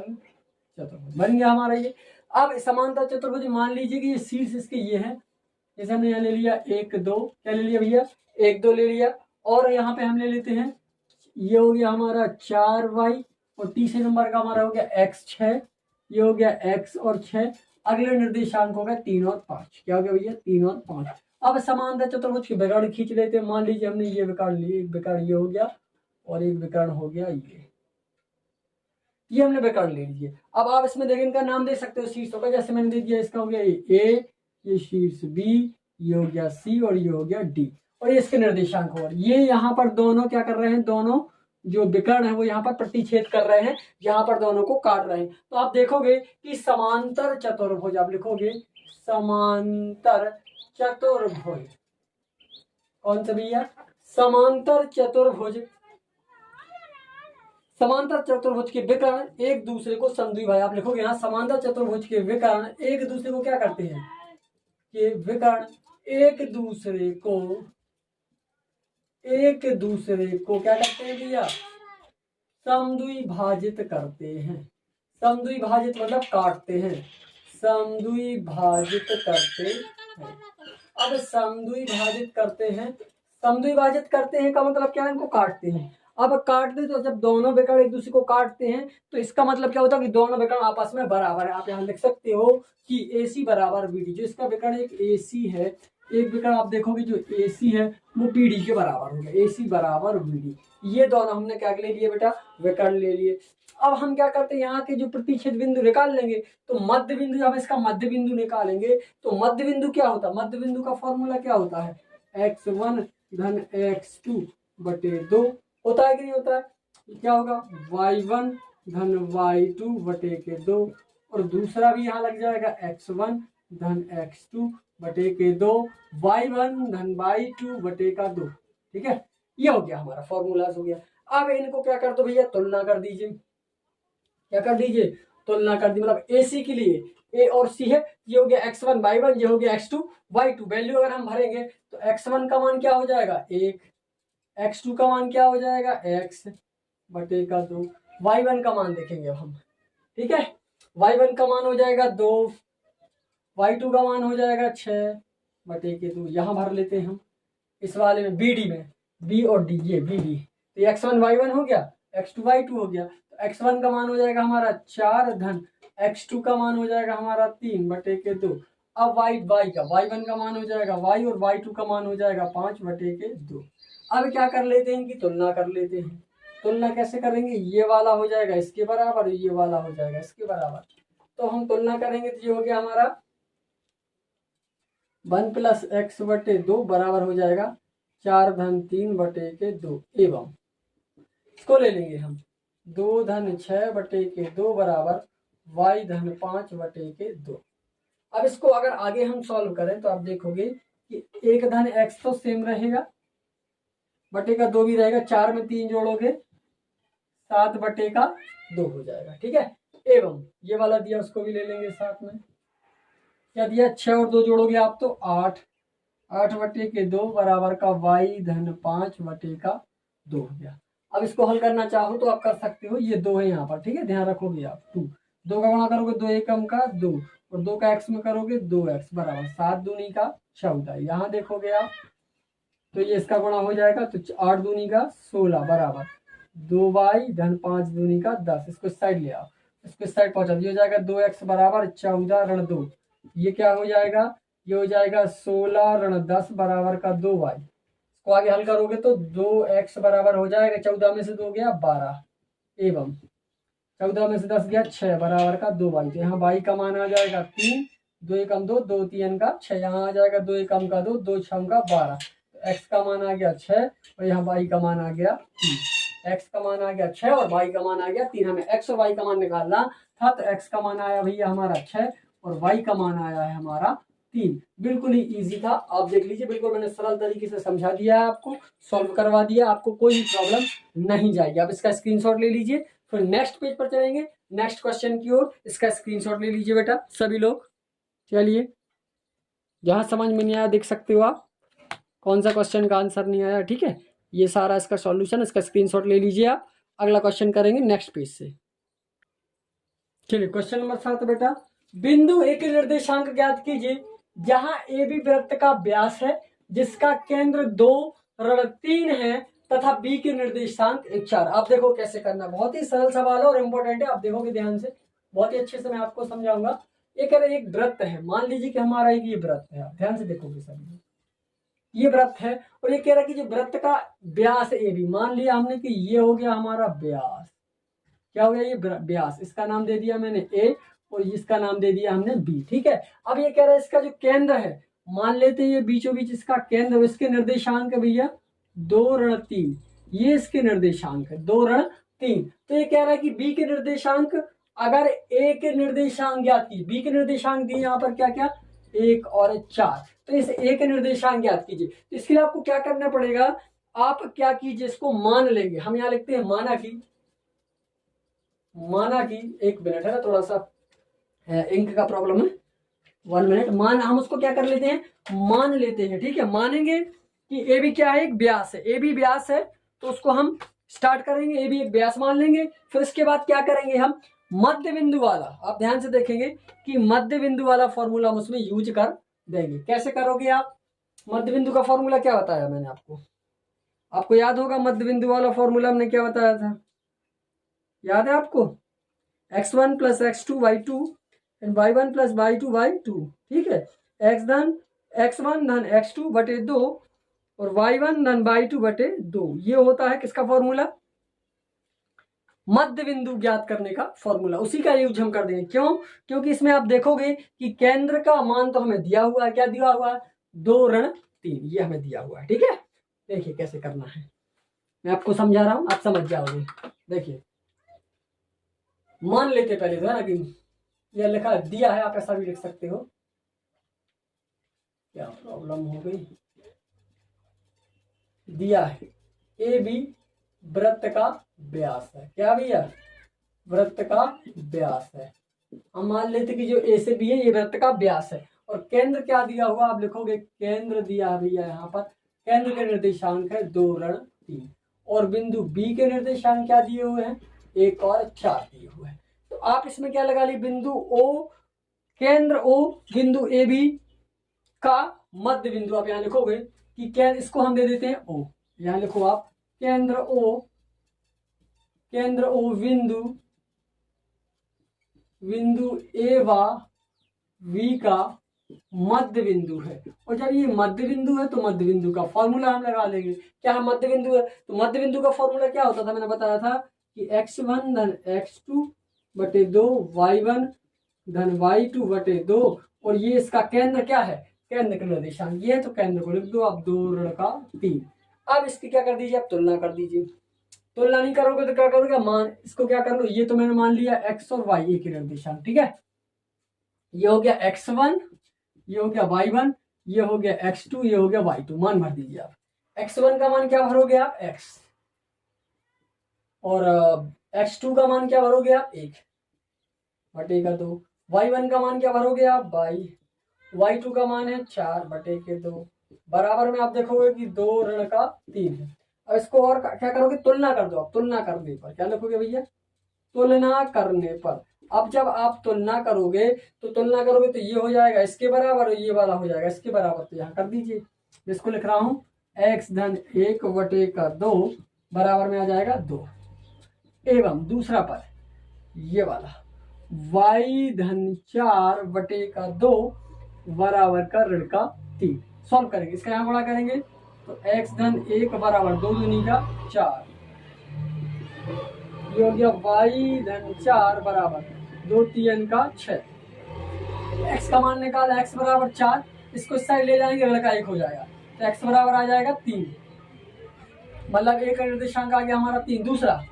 चतुर्भुज, बन गया हमारा ये। अब समांतर चतुर्भुज मान लीजिए कि ये शीर्ष इसके ये है, जैसे हमने यहाँ ले लिया 1 2, क्या ले लिया भैया 1 2 ले लिया, और यहाँ पे हम ले लेते हैं, ये हो गया हमारा 4 वाई और तीसरे नंबर का हमारा हो गया x 6, ये हो गया x और 6। अगले निर्देशांक हो गया 3 और 5। क्या हो गया भैया 3 और 5। अब समांतर चतुर्भुज के विकर्ण खींच लेते हैं। मान लीजिए हमने ये विकर्ण लिए, एक विकर्ण ये हो गया और एक विकर्ण हो गया ये हमने विकर्ण ले लीजिए। अब आप इसमें देखिए इनका नाम दे सकते हो शीर्षों का, जैसे मैंने दे दिया, इसका हो गया ए, ये शीर्ष बी, ये हो गया सी और ये हो गया डी, और ये इसके निर्देशांक हो। ये यहाँ पर दोनों क्या कर रहे हैं, दोनों जो विकर्ण है वो यहाँ पर प्रतिच्छेद कर रहे हैं, यहाँ पर दोनों को काट रहे हैं। तो आप देखोगे कि समांतर चतुर्भुज, आप लिखोगे समांतर चतुर्भुज, कौन सा भैया, समांतर चतुर्भुज। समांतर चतुर्भुज के विकर्ण एक दूसरे को समद्विभाजक, आप लिखोगे यहाँ समांतर चतुर्भुज के विकर्ण एक दूसरे को क्या करते हैं, कि विकर्ण एक दूसरे को क्या करते हैं भैया, समद्विभाजित करते हैं। समद्विभाजित मतलब काटते हैं, समद्विभाजित करते हैं। अब समद्विभाजित करते हैं का मतलब क्या है, इनको काटते हैं। अब काटते, तो जब दोनों विकर्ण एक दूसरे को काटते हैं तो इसका मतलब क्या होता है कि दोनों विकर्ण आपस में बराबर है। आप यहाँ लिख सकते हो कि AC बराबर BD, जो इसका विकर्ण एक AC है, एक विकर्ण आप देखोगे जो AC है वो BD के बराबर हो गया, AC बराबर BD। ये दोनों हमने क्या ले लिए बेटा, विकर्ण ले लिए। अब हम क्या करते हैं, यहाँ के जो प्रतिच्छेद बिंदु निकाल लेंगे, तो मध्य बिंदु, जब इसका मध्य बिंदु निकालेंगे तो मध्य बिंदु क्या होता है, मध्य बिंदु का फॉर्मूला क्या होता है, x1 धन x2 बटे 2 होता है कि नहीं होता है। क्या होगा, y1 धन y2 बटे के 2, और दूसरा भी यहाँ लग जाएगा x1 धन x2 बटे के 2, y1 धन y2 बटे का 2। ठीक है, ये हो गया हमारा फॉर्मूलाज हो गया। अब इनको क्या कर दो भैया, तुलना कर दीजिए। क्या कर दीजिए, तुलना कर दी, मतलब AC के लिए A और C है, ये हो गया x1 y1, ये हो गया x2 y2। वैल्यू अगर हम भरेंगे तो x1 का मान क्या हो जाएगा 1, x2 का मान क्या हो जाएगा x बटे का 2, y1 का मान देखेंगे अब हम। ठीक है, y1 का मान हो जाएगा 2, y2 का मान हो जाएगा 6 बटे के 2। यहाँ भर लेते हैं हम इस वाले में BD में, B और D, ये BD, तो x1 y1 हो गया, x2 y2 हो गया। तो x1 का मान हो जाएगा हमारा 4 धन x2 का मान हो जाएगा हमारा 3 बटे के 2। अब y1 का मान हो जाएगा y, और y2 का मान हो जाएगा 5 बटे के 2। अब क्या कर लेते हैं, इनकी तुलना कर लेते हैं। तुलना कैसे करेंगे, ये वाला हो जाएगा इसके बराबर, ये वाला हो जाएगा इसके बराबर। तो हम तुलना करेंगे तो ये हो गया हमारा 1 प्लस x बटे 2 बराबर हो जाएगा 4 धन 3 बटे के 2, एवं इसको ले लेंगे हम 2 धन 6 बटे के 2 बराबर y धन 5 बटे के 2। अब इसको अगर आगे हम सॉल्व करें तो आप देखोगे कि 1 धन x तो सेम रहेगा, बटे का 2 भी रहेगा, 4 में 3 जोड़ोगे 7 बटे का 2 हो जाएगा। ठीक है, एवं ये वाला दिया उसको भी ले लेंगे साथ में। क्या दिया, 6 और 2 जोड़ोगे आप तो 8, 8 बटे के 2 बराबर का y धन 5 बटे का 2 हो गया। अब इसको हल करना चाहो तो आप कर सकते हो, ये 2 है यहाँ पर। ठीक है, ध्यान रखोगे आप 2 का गुणा करोगे 2 एकम का 2, और 2 का x में करोगे 2x बराबर 7 दूनी का 14। यहाँ देखोगे आप तो ये इसका गुणा हो जाएगा, तो 8 दूनी का 16 बराबर 2y धन 5 दूनी का 10। इसको इस साइड ले आओ, इसको इस साइड पहुंचा दिया, हो जाएगा 2x बराबर 14 ऋण 2। ये क्या हो जाएगा, ये हो जाएगा 16 ऋण 10 बराबर का 2y। इसको आगे हल करोगे तो 2x बराबर हो जाएगा 14 में से 2 गया 12, एवं 14 में से 10 गया 6 बराबर का 2y। तो यहाँ y का मान आ जाएगा 3, 2 एकम 2, 2 3 का 6, यहाँ आ जाएगा 2 एकम का 2, 2 6 का 12। तो x का मान आ गया 6 और यहाँ y का मान आ गया 3। x का मान आ गया 6 और y का मान आ गया 3। हमें x और y का मान निकालना था, तो x का मान आया भैया हमारा 6 और y का मान आया है हमारा 3। बिल्कुल ही इजी था, आप देख लीजिए, बिल्कुल मैंने सरल तरीके से समझा दिया है, आपको सॉल्व करवा दिया, आपको कोई प्रॉब्लम नहीं जाएगी। आप इसका स्क्रीनशॉट ले लीजिए, फिर नेक्स्ट पेज पर चलेंगे, नेक्स्ट क्वेश्चन की ओर। इसका स्क्रीनशॉट ले लीजिए बेटा सभी लोग। चलिए, जहां समझ में नहीं आया देख सकते हो आप कौन सा क्वेश्चन का आंसर नहीं आया, ठीक है। ये सारा इसका सॉल्यूशन, इसका स्क्रीनशॉट ले लीजिए आप। अगला क्वेश्चन करेंगे नेक्स्ट पेज से। चलिए, क्वेश्चन नंबर 7 बेटा, बिंदु ए के निर्देशांक ज्ञात कीजिए जहां ए बी वृत्त का व्यास है, जिसका केंद्र 2 ऋण 3 है तथा बी के निर्देशांक 4। आप देखो कैसे करना, बहुत ही सरल सवाल है और इम्पोर्टेंट है। आप देखोगे ध्यान से, बहुत ही अच्छे से मैं आपको समझाऊंगा। ये कह रहे एक वृत्त है, मान लीजिए कि हमारा एक ये वृत्त है, ध्यान से देखोगे सभी, ये वृत्त है और ये कह रहा है कि जो वृत्त का व्यास ए बी, मान लिया हमने कि ये हो गया हमारा व्यास, क्या हो गया ये व्यास, इसका नाम दे दिया मैंने ए और इसका नाम दे दिया हमने बी, ठीक है। अब ये कह रहा है इसका जो केंद्र है, मान लेते हैं ये बीचों बीच इसका केंद्र, इसके निर्देशांक है भैया 2 ऋण 3, ये इसके निर्देशांक है 2 ऋण 3। तो ये कह रहा है कि बी के निर्देशांक, अगर ए के निर्देशांक ज्ञात कीजिए, बी के निर्देशांक दिए यहाँ पर क्या क्या 1 और 4, तो इस ए के निर्देशांक ज्ञात कीजिए। तो इसके लिए आपको क्या करना पड़ेगा, आप क्या कीजिए, इसको मान लेंगे, हम यहाँ लिखते हैं माना की, एक मिनट है ना, थोड़ा सा इंक का प्रॉब्लम है, 1 मिनट। हम उसको क्या कर लेते हैं, मान लेते हैं, ठीक है। मानेंगे कि ए बी क्या है, एक व्यास है, ए बी व्यास है, तो उसको हम स्टार्ट करेंगे, ए बी एक व्यास मान लेंगे। फिर इसके बाद क्या करेंगे, हम मध्य बिंदु वाला, आप ध्यान से देखेंगे कि मध्य बिंदु वाला फॉर्मूला हम उसमें यूज कर देंगे। कैसे करोगे आप, मध्य बिंदु का फॉर्मूला क्या बताया मैंने आपको याद होगा, मध्य बिंदु वाला फॉर्मूला हमने क्या बताया था, याद है आपको, x1 plus x2 y2 and y1 plus y2 y2, ठीक है। x1 धन x2 बटे 2 और y1 धन y2 बटे 2, ये होता है किसका फॉर्मूला, मध्य बिंदु ज्ञात करने का फॉर्मूला। उसी का यूज हम कर देंगे, क्यों, क्योंकि इसमें आप देखोगे कि केंद्र का मान तो हमें दिया हुआ है, क्या दिया हुआ है 2 ऋण 3, ये हमें दिया हुआ है, ठीक है। देखिए कैसे करना है, मैं आपको समझा रहा हूं, आप समझ जाओगे। देखिए, मान लेते पहले तो है ना कि यह लिखा दिया है, आप ऐसा भी लिख सकते हो, क्या प्रॉब्लम हो गई, दिया है ए बी वृत्त का व्यास है, क्या भैया वृत्त का व्यास है। हम मान लेते कि जो ए से बी है ये वृत्त का व्यास है, और केंद्र क्या दिया हुआ, आप लिखोगे केंद्र दिया है भैया यहाँ पर, केंद्र के निर्देशांक है 2 ऋण 3 और बिंदु बी के निर्देशांक क्या दिए हुए हैं 1 और 4 दिए हुए हैं। तो आप इसमें क्या लगा ली, बिंदु ओ, केंद्र ओ, बिंदु ए बी का मध्य बिंदु, आप यहाँ लिखोगे कि केंद्र, इसको हम दे देते हैं ओ, यहाँ लिखो आप केंद्र ओ बिंदु ए व वी का मध्य बिंदु है। और जब ये मध्य बिंदु है तो मध्य बिंदु का फॉर्मूला हम लगा लेंगे। क्या है मध्य बिंदु है, तो मध्य बिंदु का फॉर्मूला क्या होता था, मैंने बताया था कि x1 धन x2 बटे 2 y1 धन y2 बटे 2 और ये इसका केंद्र क्या है, केंद्र का निर्देशांक ये है, तो केंद्र को लिख दो आप 2 ऋण का 3। अब इसकी क्या कर दीजिए, आप तुलना कर दीजिए। तुलना नहीं करोगे तो क्या करोगे, मान इसको क्या कर लो, ये तो मैंने मान लिया x और y एक ही निर्देशांक, ठीक है। ये हो गया x1, ये हो गया y1, ये हो गया x2, ये हो गया y2, मान भर दीजिए आप। x1 का मान क्या भरोगे आप x, और x2 का मान क्या भरोगे आप 1 बटे का 2, y1 का मान क्या भरोगे आप y2 का मान है 4 बटे के 2, बराबर में आप देखोगे कि 2 ऋण का 3 है। अब इसको और क्या करोगे, तुलना कर दो आप, तुलना करने पर क्या लिखोगे भैया, तुलना करने पर। अब जब आप तुलना करोगे तो ये हो जाएगा इसके बराबर और ये वाला हो जाएगा इसके बराबर, तो यहाँ कर दीजिए। इसको लिख रहा हूँ x धन 1 बटे का 2 बराबर में आ जाएगा 2, एवं दूसरा पद ये वाला y धन 4 बटे का 2 बराबर का ऋण का 3। सॉल्व करेंगे, इसका यहाँ गुणा करेंगे तो x धन 1 बराबर 2 दूनी का 4 ये हो गया वाई धन 4 बराबर 2 3 का 6। एक्स का मान निकाला, एक्स बराबर 4, इसको इस साइड ले जाएंगे, लड़का 1 हो जाएगा, तो एक्स बराबर आ जाएगा 3, मतलब एक निर्देशांक आ गया हमारा 3। दूसरा,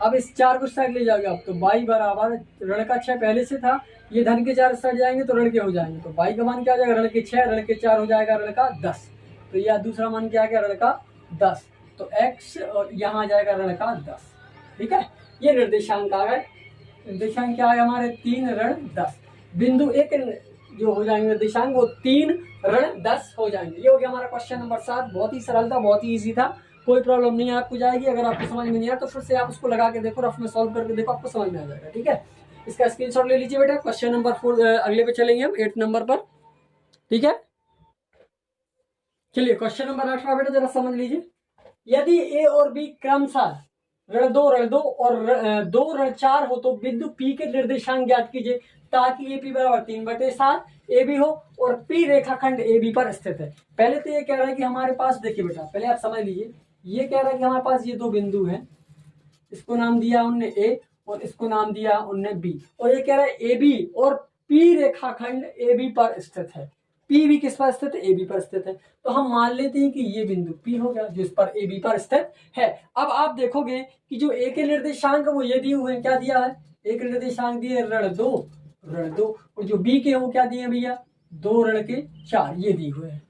अब इस 4 को इस साइड ले जाओगे आप, तो y बराबर ऋण का 6 पहले से था, ये धन के 4 इस साइड जाएंगे तो ऋण के हो जाएंगे, तो y का मान क्या आ जाएगा, ऋण के 6, ऋण के 4 हो जाएगा ऋण का 10, तो यह दूसरा मान क्या आ गया, ऋण का 10, तो x और यहाँ आ जाएगा ऋण का 10। ठीक है, ये निर्देशांक आ गए। निर्देशांक क्या है हमारे, 3 ऋण 10। बिंदु एक जो हो जाएंगे निर्देशांक वो 3 ऋण 10 हो जाएंगे। ये हो गया हमारा क्वेश्चन नंबर 7। बहुत ही सरल था, बहुत ही ईजी था, कोई प्रॉब्लम नहीं आपको जाएगी। अगर आपको समझ में नहीं आया तो फिर से आप उसको लगा के देखो, रफ में सॉल्व करके देखो, आपको समझ में आ जाएगा। ठीक है, इसका स्क्रीनशॉट ले लीजिए बेटा। क्वेश्चन नंबर 4 अगले पे चलेंगे हम, 8 नंबर पर। ठीक है, चलिए क्वेश्चन नंबर 18 बेटा जरा समझ लीजिए। यदि ए और बी क्रमशः ऋण 2 और 2 ऋण 4 हो तो बिंदु पी के निर्देशांक ज्ञात कीजिए ताकि ए पी बराबर 3/7 ए बी हो और पी रेखाखंड ए बी पर स्थित है। पहले तो ये कह रहा है कि हमारे पास, देखिए बेटा पहले आप समझ लीजिए, ये कह रहा है कि हमारे पास ये 2 बिंदु हैं, इसको नाम दिया उनने ए और इसको नाम दिया उनने बी, और ये कह रहा है ए बी और पी रेखाखंड ए बी पर स्थित है। पी भी किस पर स्थित है, ए बी पर स्थित है, तो हम मान लेते हैं कि ये बिंदु पी हो गया जो इस पर ए बी पर स्थित है। अब आप देखोगे कि जो ए के निर्देशांक वो ये दिए हुए हैं, क्या दिया है, एक निर्देशांक दिए ऋण 2, और जो बी के वो क्या दिए भैया, 2 ऋण के 4, ये दिए हुए हैं।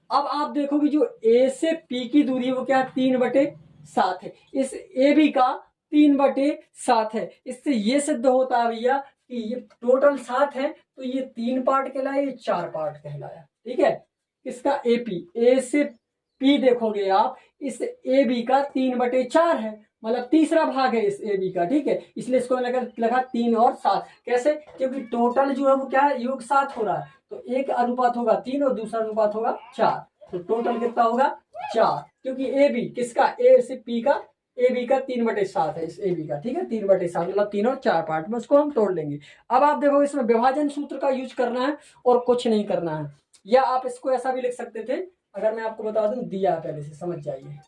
अब आप देखोगे जो ए से पी की दूरी है वो क्या 3/7 है, इस ए बी का 3/7 है। इससे ये सिद्ध होता है भैया कि ये टोटल 7 है, तो ये 3 पार्ट कहलाया, ये 4 पार्ट कहलाया। ठीक है, इसका एपी, ए से पी देखोगे आप, इस ए बी का 3/4 है, मतलब तीसरा भाग है इस ए बी का। ठीक है, इसलिए इसको लगा 3 और 7। कैसे, क्योंकि टोटल जो है वो क्या है, योग 7 हो रहा है, तो एक अनुपात होगा 3 और दूसरा अनुपात होगा 4, तो टोटल कितना होगा 4, क्योंकि ए बी किसका, ए से पी का, ए बी का 3/7 है इस ए बी का। ठीक है, 3/7 मतलब 3 और 4 पार्ट में उसको हम तोड़ लेंगे। अब आप देखो इसमें विभाजन सूत्र का यूज करना है और कुछ नहीं करना है, या आप इसको ऐसा भी लिख सकते थे, अगर मैं आपको बता दूं, दिया पहले से समझ जाइए।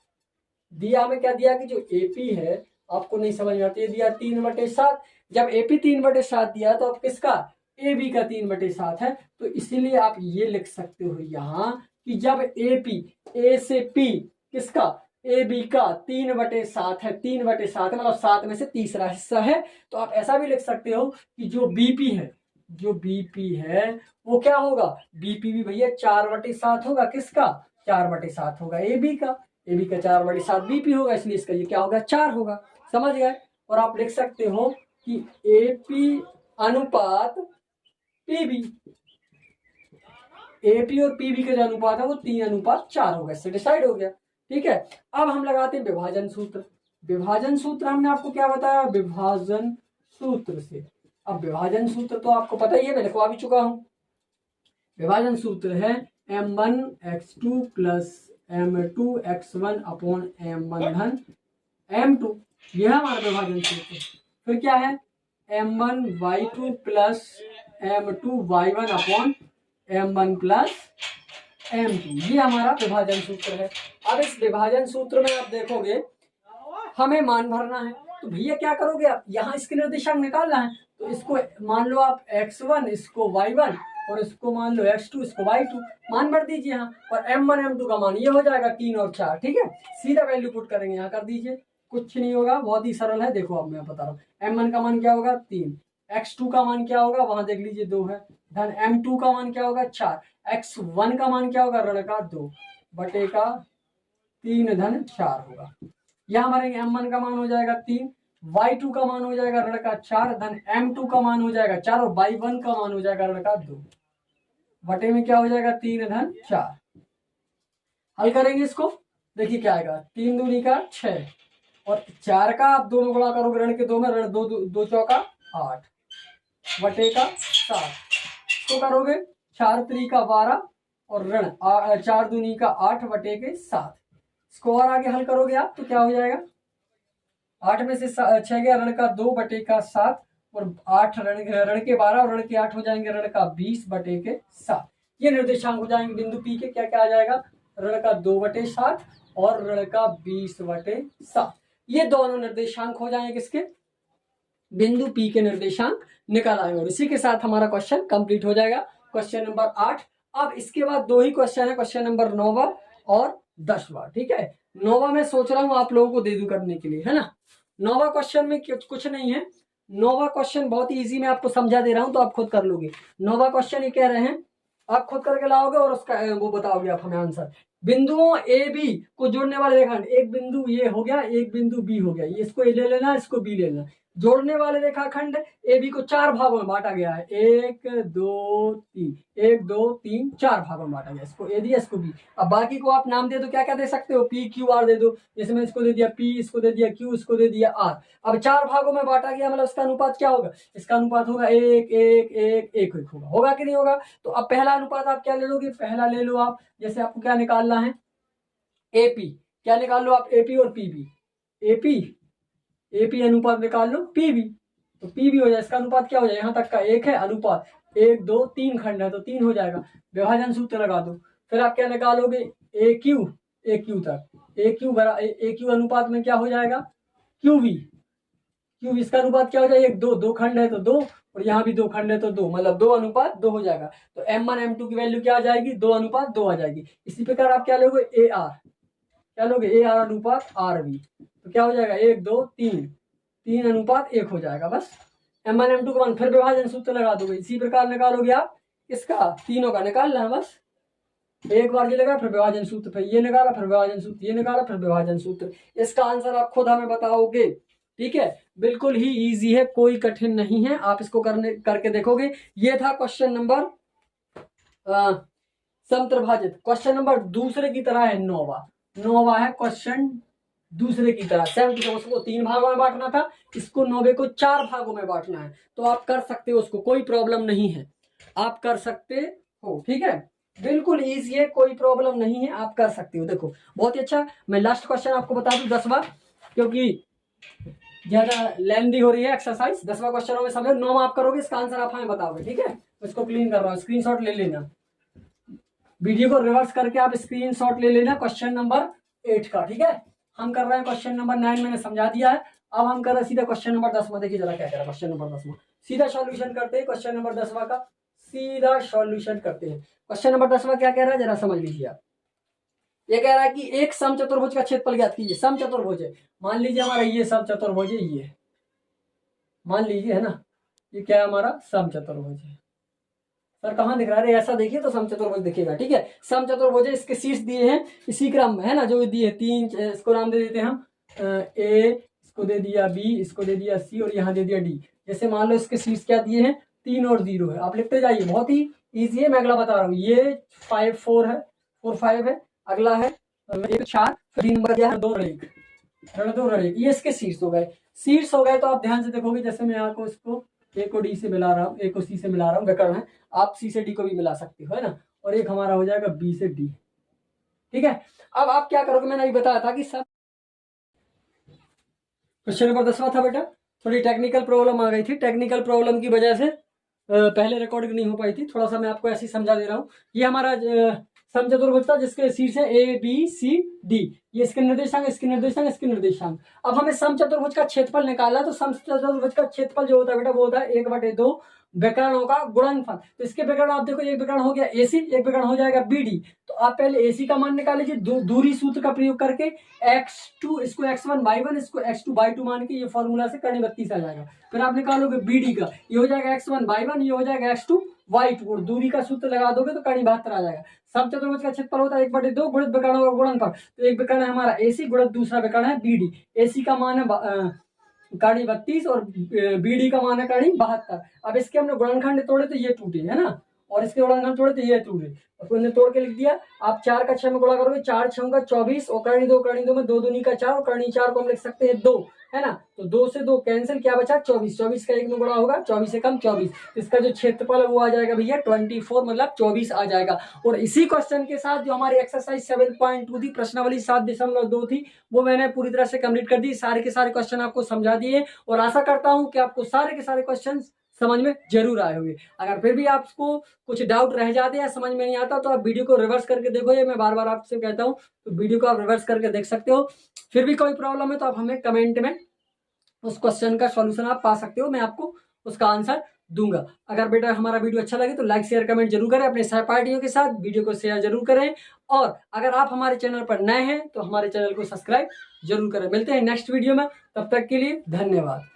दिया में क्या दिया कि जो एपी है, आपको नहीं समझ में आती है, दिया 3/7। जब एपी 3/7 दिया तो अब किसका, ए बी का 3/7 है, तो इसीलिए आप ये लिख सकते हो यहाँ कि जब एपी, ए से पी किसका, ए बी का 3/7 है, 3/7 है, मतलब 7 में से तीसरा हिस्सा है। तो आप ऐसा भी लिख सकते हो कि जो बीपी है, जो बीपी है वो क्या होगा, बीपी भी भैया 4/7 होगा, किसका 4/7 होगा ए बी का, ए बी का 4/7 बीपी होगा, इसलिए इसका ये क्या होगा 4 होगा। समझ गए। और आप लिख सकते हो कि एपी अनुपात पीबी, एपी और पीबी का जो अनुपात है वो 3:4 होगा, इससे डिसाइड हो गया। ठीक है, अब हम लगाते हैं विभाजन सूत्र। विभाजन सूत्र हमने आपको क्या बताया, विभाजन सूत्र से। अब विभाजन सूत्र तो आपको पता ही है, मैं लिखवा भी चुका हूं। विभाजन सूत्र है m1x2 plus m2 x1 upon m1 धन m2, यह हमारा विभाजन सूत्र। फिर क्या है, m1 y2 plus m2 y1 upon m1 plus m2, ये हमारा विभाजन सूत्र है। अब इस विभाजन सूत्र में आप देखोगे हमें मान भरना है, तो भैया क्या करोगे आप, यहाँ इसके निर्देशांक निकालना है, तो इसको मान लो आप x1, इसको y1 और इसको मान लो x2, इसको y2, मान भर दीजिए यहाँ, और m1 m2 का मान ये हो जाएगा 3 और 4। ठीक है, सीधा वैल्यू पुट करेंगे, यहाँ कर दीजिए, कुछ नहीं होगा, बहुत ही सरल है। देखो अब मैं बता रहा हूँ, m1 का मान क्या होगा 3, x2 का मान क्या होगा, वहां देख लीजिए 2 है, धन m2 का मान क्या होगा 4, x1 का मान क्या होगा ऋण का 2 बटे का 3 धन 4 होगा। यहाँ मारेंगे m1 का मान हो जाएगा 3, y2 का मान हो जाएगा ऋण का 4, धन m2 का मान हो जाएगा 4 और y1 का मान हो जाएगा ऋण का 2 बटे में क्या हो जाएगा 3 धन 4। हल करेंगे इसको, देखिए क्या आएगा, 3 दूनी का 6 और 4 का आप दोनों गुणा करोगे ऋण के 2 में, ऋण 2 चौका 8 बटे का 7, इसको करोगे 4 3 का 12 और ऋण 4 दूनी का 8 बटे के 7, इसको और आगे हल करोगे आप तो क्या हो जाएगा, 8 में से 6 गया ऋण का 2 बटे का 7 और 8 ऋण के 12 और ऋण के 8 हो जाएंगे ऋण का 20 बटे के 7। ये निर्देशांक हो जाएंगे बिंदु पी के, क्या क्या आ जाएगा, ऋण का 2/7 और ऋण का 20/7। ये दोनों निर्देशांक हो जाएंगे किसके, बिंदु P के निर्देशांक निकाल आएंगे। और इसी के साथ हमारा क्वेश्चन कंप्लीट हो जाएगा, क्वेश्चन नंबर 8। अब इसके बाद 2 ही क्वेश्चन है, क्वेश्चन नंबर 9वां और 10वां। ठीक है, 9वां मैं सोच रहा हूँ आप लोगों को दे दूं करने के लिए, है ना। 9वां क्वेश्चन में कुछ नहीं है, 9वां क्वेश्चन बहुत इजी, मैं आपको समझा दे रहा हूं तो आप खुद कर लोगे। 9वां क्वेश्चन ये कह रहे हैं, आप खुद करके लाओगे और उसका वो बताओगे आप हमें आंसर। बिंदुओं ए बी को जोड़ने वाले रेखाखंड, एक बिंदु ये हो गया, एक बिंदु बी हो गया, इसको ए ले लेना, इसको बी ले लेना। जोड़ने वाले रेखाखंड ए बी को 4 भागों में बांटा गया है, 1 2 3, 1 2 3 4 भागों में बांटा गया। इसको ए दिया, इसको बी। अब बाकी को आप नाम दे दो, क्या क्या दे सकते हो, पी क्यू आर दे दो। इसमें इसको दे दिया पी, इसको दे दिया क्यू, इसको दे दिया आर। अब 4 भागों में बांटा गया, मतलब इसका अनुपात क्या होगा, इसका अनुपात होगा 1 1 1 1 1 होगा कि नहीं होगा। तो अब पहला अनुपात आप क्या ले लोगे, पहला ले लो आप, जैसे आपको क्या निकालना है, एपी, क्या निकाल लो आप, एपी और पीबी। एपी अनुपात निकाल लो पीबी, तो पीबी हो जाए, इसका अनुपात क्या हो जाए, यहाँ तक का 1 है, अनुपात 1 2 3 खंड है तो 3 हो जाएगा। विभाजन सूत्र लगा दो, फिर आप क्या निकालोगे, ए क्यू तक, ए क्यू अनुपात में क्या हो जाएगा, क्यूबी इसका अनुपात क्या हो जाएगा, 1 2 खंड है तो 2, और यहाँ भी 2 खंड है तो 2, मतलब 2 अनुपात 2 हो जाएगा। तो M1 M2 की वैल्यू क्या आ जाएगी, 2 अनुपात 2 आ जाएगी। इसी प्रकार आप क्या लोगे, ए आर, क्या लोगे, ए आर अनुपात आर बी, तो क्या हो जाएगा, 1 2 3 अनुपात 1 हो जाएगा। बस M1 M2 का मान, फिर विभाजन सूत्र लगा दोगे। इसी प्रकार निकालोगे आप इसका, तीनों का निकालना है बस, एक बार ये लगा, फिर विभाजन सूत्र, फिर ये निकाला, फिर विभाजन सूत्र, ये निकाला, फिर विभाजन सूत्र। इसका आंसर आप खुद हमें बताओगे। ठीक है, बिल्कुल ही इजी है, कोई कठिन नहीं है, आप इसको करके देखोगे। ये था क्वेश्चन नंबर समत्रिभाजित। क्वेश्चन नंबर दूसरे की तरह है, 9वां है क्वेश्चन दूसरे की तरह। 7 उसको 3 भागों में बांटना था, इसको 9 को 4 भागों में बांटना है, तो आप कर सकते हो, उसको कोई प्रॉब्लम नहीं है, आप कर सकते हो। ठीक है, बिल्कुल इजी है, कोई प्रॉब्लम नहीं है, आप कर सकते हो। देखो बहुत ही अच्छा, मैं लास्ट क्वेश्चन आपको बता दूं 10वां, क्योंकि ज्यादा लेंदी हो रही है एक्सरसाइज। 10वां क्वेश्चन में समझो, 9वां आप करोगे, इसका आंसर आप हमें बताओगे। ठीक है, तो इसको क्लीन कर रहा हूँ, स्क्रीनशॉट ले लेना, वीडियो को रिवर्स करके आप स्क्रीनशॉट ले लेना क्वेश्चन नंबर 8 का। ठीक है, हम कर रहे हैं क्वेश्चन नंबर 9, मैंने समझा दिया है। अब हम कर रहे हैं सीधा क्वेश्चन नंबर 10वां। देखिए जरा क्या कह रहा है क्वेश्चन नंबर 10वां, सीधा सॉल्यूशन करते हैं क्वेश्चन नंबर 10वां का, सीधा सॉल्यूशन करते हैं। क्वेश्चन नंबर 10वां क्या कह रहा है, जरा समझ लीजिए आप। ये कह रहा है कि एक समचतुर्भुज का क्षेत्रफल ज्ञात कीजिए। समचतुर्भुज है, मान लीजिए हमारा ये समचतुर्भुज है, ये मान लीजिए, है ना, ये क्या है हमारा समचतुर्भुज है। सर कहाँ दिख रहा है, ऐसा देखिए तो समचतुर्भुज दिखेगा। ठीक है, समचतुर्भुज है, इसके शीर्ष दिए हैं इसी क्रम में, है ना, जो दिए 3, इसको नाम दे देते हैं हम ए, इसको दे दिया बी, इसको दे दिया सी, और यहाँ दे दिया डी। जैसे मान लो इसके शीर्ष क्या दिए हैं, 3 और 0 है, आप लिखते जाइए, बहुत ही ईजी है। मैं अगला बता रहा हूँ, ये 5 4 है, 4 5 है, अगला है 1 4, 3 नंबर दिया है 2 और 1, ये इसके शीर्ष हो गए। शीर्ष हो गए तो आप ध्यान से देखोगे, जैसे मैं यहाँ को इसको ए को डी से मिला रहा हूँ, ए को सी से मिला रहा हूँ, विकर्ण है, आप सी से डी को भी मिला सकते हो, है ना, और एक हमारा हो जाएगा बी से डी। ठीक है, अब आप क्या करोगे, मैंने अभी बताया था कि सब क्वेश्चन नंबर 10वां था बेटा, थोड़ी टेक्निकल प्रॉब्लम आ गई थी, टेक्निकल प्रॉब्लम की वजह से पहले रिकॉर्डिंग नहीं हो पाई थी, थोड़ा सा मैं आपको ऐसे ही समझा दे रहा हूँ। ये हमारा समचतुर्भुज था जिसके शीर्ष है ए बी सी डी, ये इसके निर्देशांक, इसके निर्देशांक, इसके निर्देशांक। अब हमें समचतुर्भुज का क्षेत्रफल निकालना, तो समचतुर्भुज का क्षेत्रफल जो होता है बेटा, वो होता है 1/2 विकर्णों का गुणनफल। तो इसके विकर्ण आप देखो, एक विकर्ण हो गया एसी, एक विकर्ण हो जाएगा बीडी। तो आप पहले एसी का मान निकाल लीजिए, दूरी सूत्र का प्रयोग करके, x2 इसको x1 y1, इसको x2 y2 मान के, ये फॉर्मूला से कर्ण 32 आ जाएगा। फिर आप निकालोगे बीडी का, ये हो जाएगा x1 y1, ये हो जाएगा x2 y2, और दूरी का सूत्र लगा दोगे तो कर्ण 72 आ जाएगा। समचतुर्भुज का क्षेत्रफल होता है 1/2 गुणित विकर्णों का गुणनफल। तो एक विकर्ण है हमारा एसी गुणित दूसरा विकर्ण है बीडी। एसी का मान है कर्ण 32 और बीडी का मान है कर्ण 72। अब इसके हमने गुणनखंड तोड़े तो ये टूटे, है ना, और इसके गुणनखंड तोड़े तो ये टूटे, तो हमने तोड़ के लिख दिया। आप 4 का 6 में गुणा करोगे, 4 6 का 24, और कर्ण 2 में 2 दूनी का 4, और कर्ण 4 को हम लिख सकते हैं 2, है ना। तो 2 से 2 कैंसिल, क्या बचा 24, 24 का 1 में गुणा होगा, 24 से कम 24, इसका जो क्षेत्रफल है वो आ जाएगा भैया 24, मतलब 24 आ जाएगा। और इसी क्वेश्चन के साथ जो हमारी एक्सरसाइज 7.2 थी, प्रश्नावली 7.2 थी, वो मैंने पूरी तरह से कंप्लीट कर दी। सारे के सारे क्वेश्चन आपको समझा दिए, और आशा करता हूं कि आपको सारे के सारे क्वेश्चन समझ में जरूर आए होंगे। अगर फिर भी आपको कुछ डाउट रह जाते हैं, समझ में नहीं आता, तो आप वीडियो को रिवर्स करके देखो, ये मैं बार बार आपसे कहता हूं, तो वीडियो को आप रिवर्स करके देख सकते हो। फिर भी कोई प्रॉब्लम है तो आप हमें कमेंट में उस क्वेश्चन का सॉल्यूशन आप पा सकते हो, मैं आपको उसका आंसर दूंगा। अगर बेटा हमारा वीडियो अच्छा लगे तो लाइक शेयर कमेंट जरूर करें, अपने सहपाठियों के साथ वीडियो को शेयर जरूर करें, और अगर आप हमारे चैनल पर नए हैं तो हमारे चैनल को सब्सक्राइब जरूर करें। मिलते हैं नेक्स्ट वीडियो में, तब तक के लिए धन्यवाद।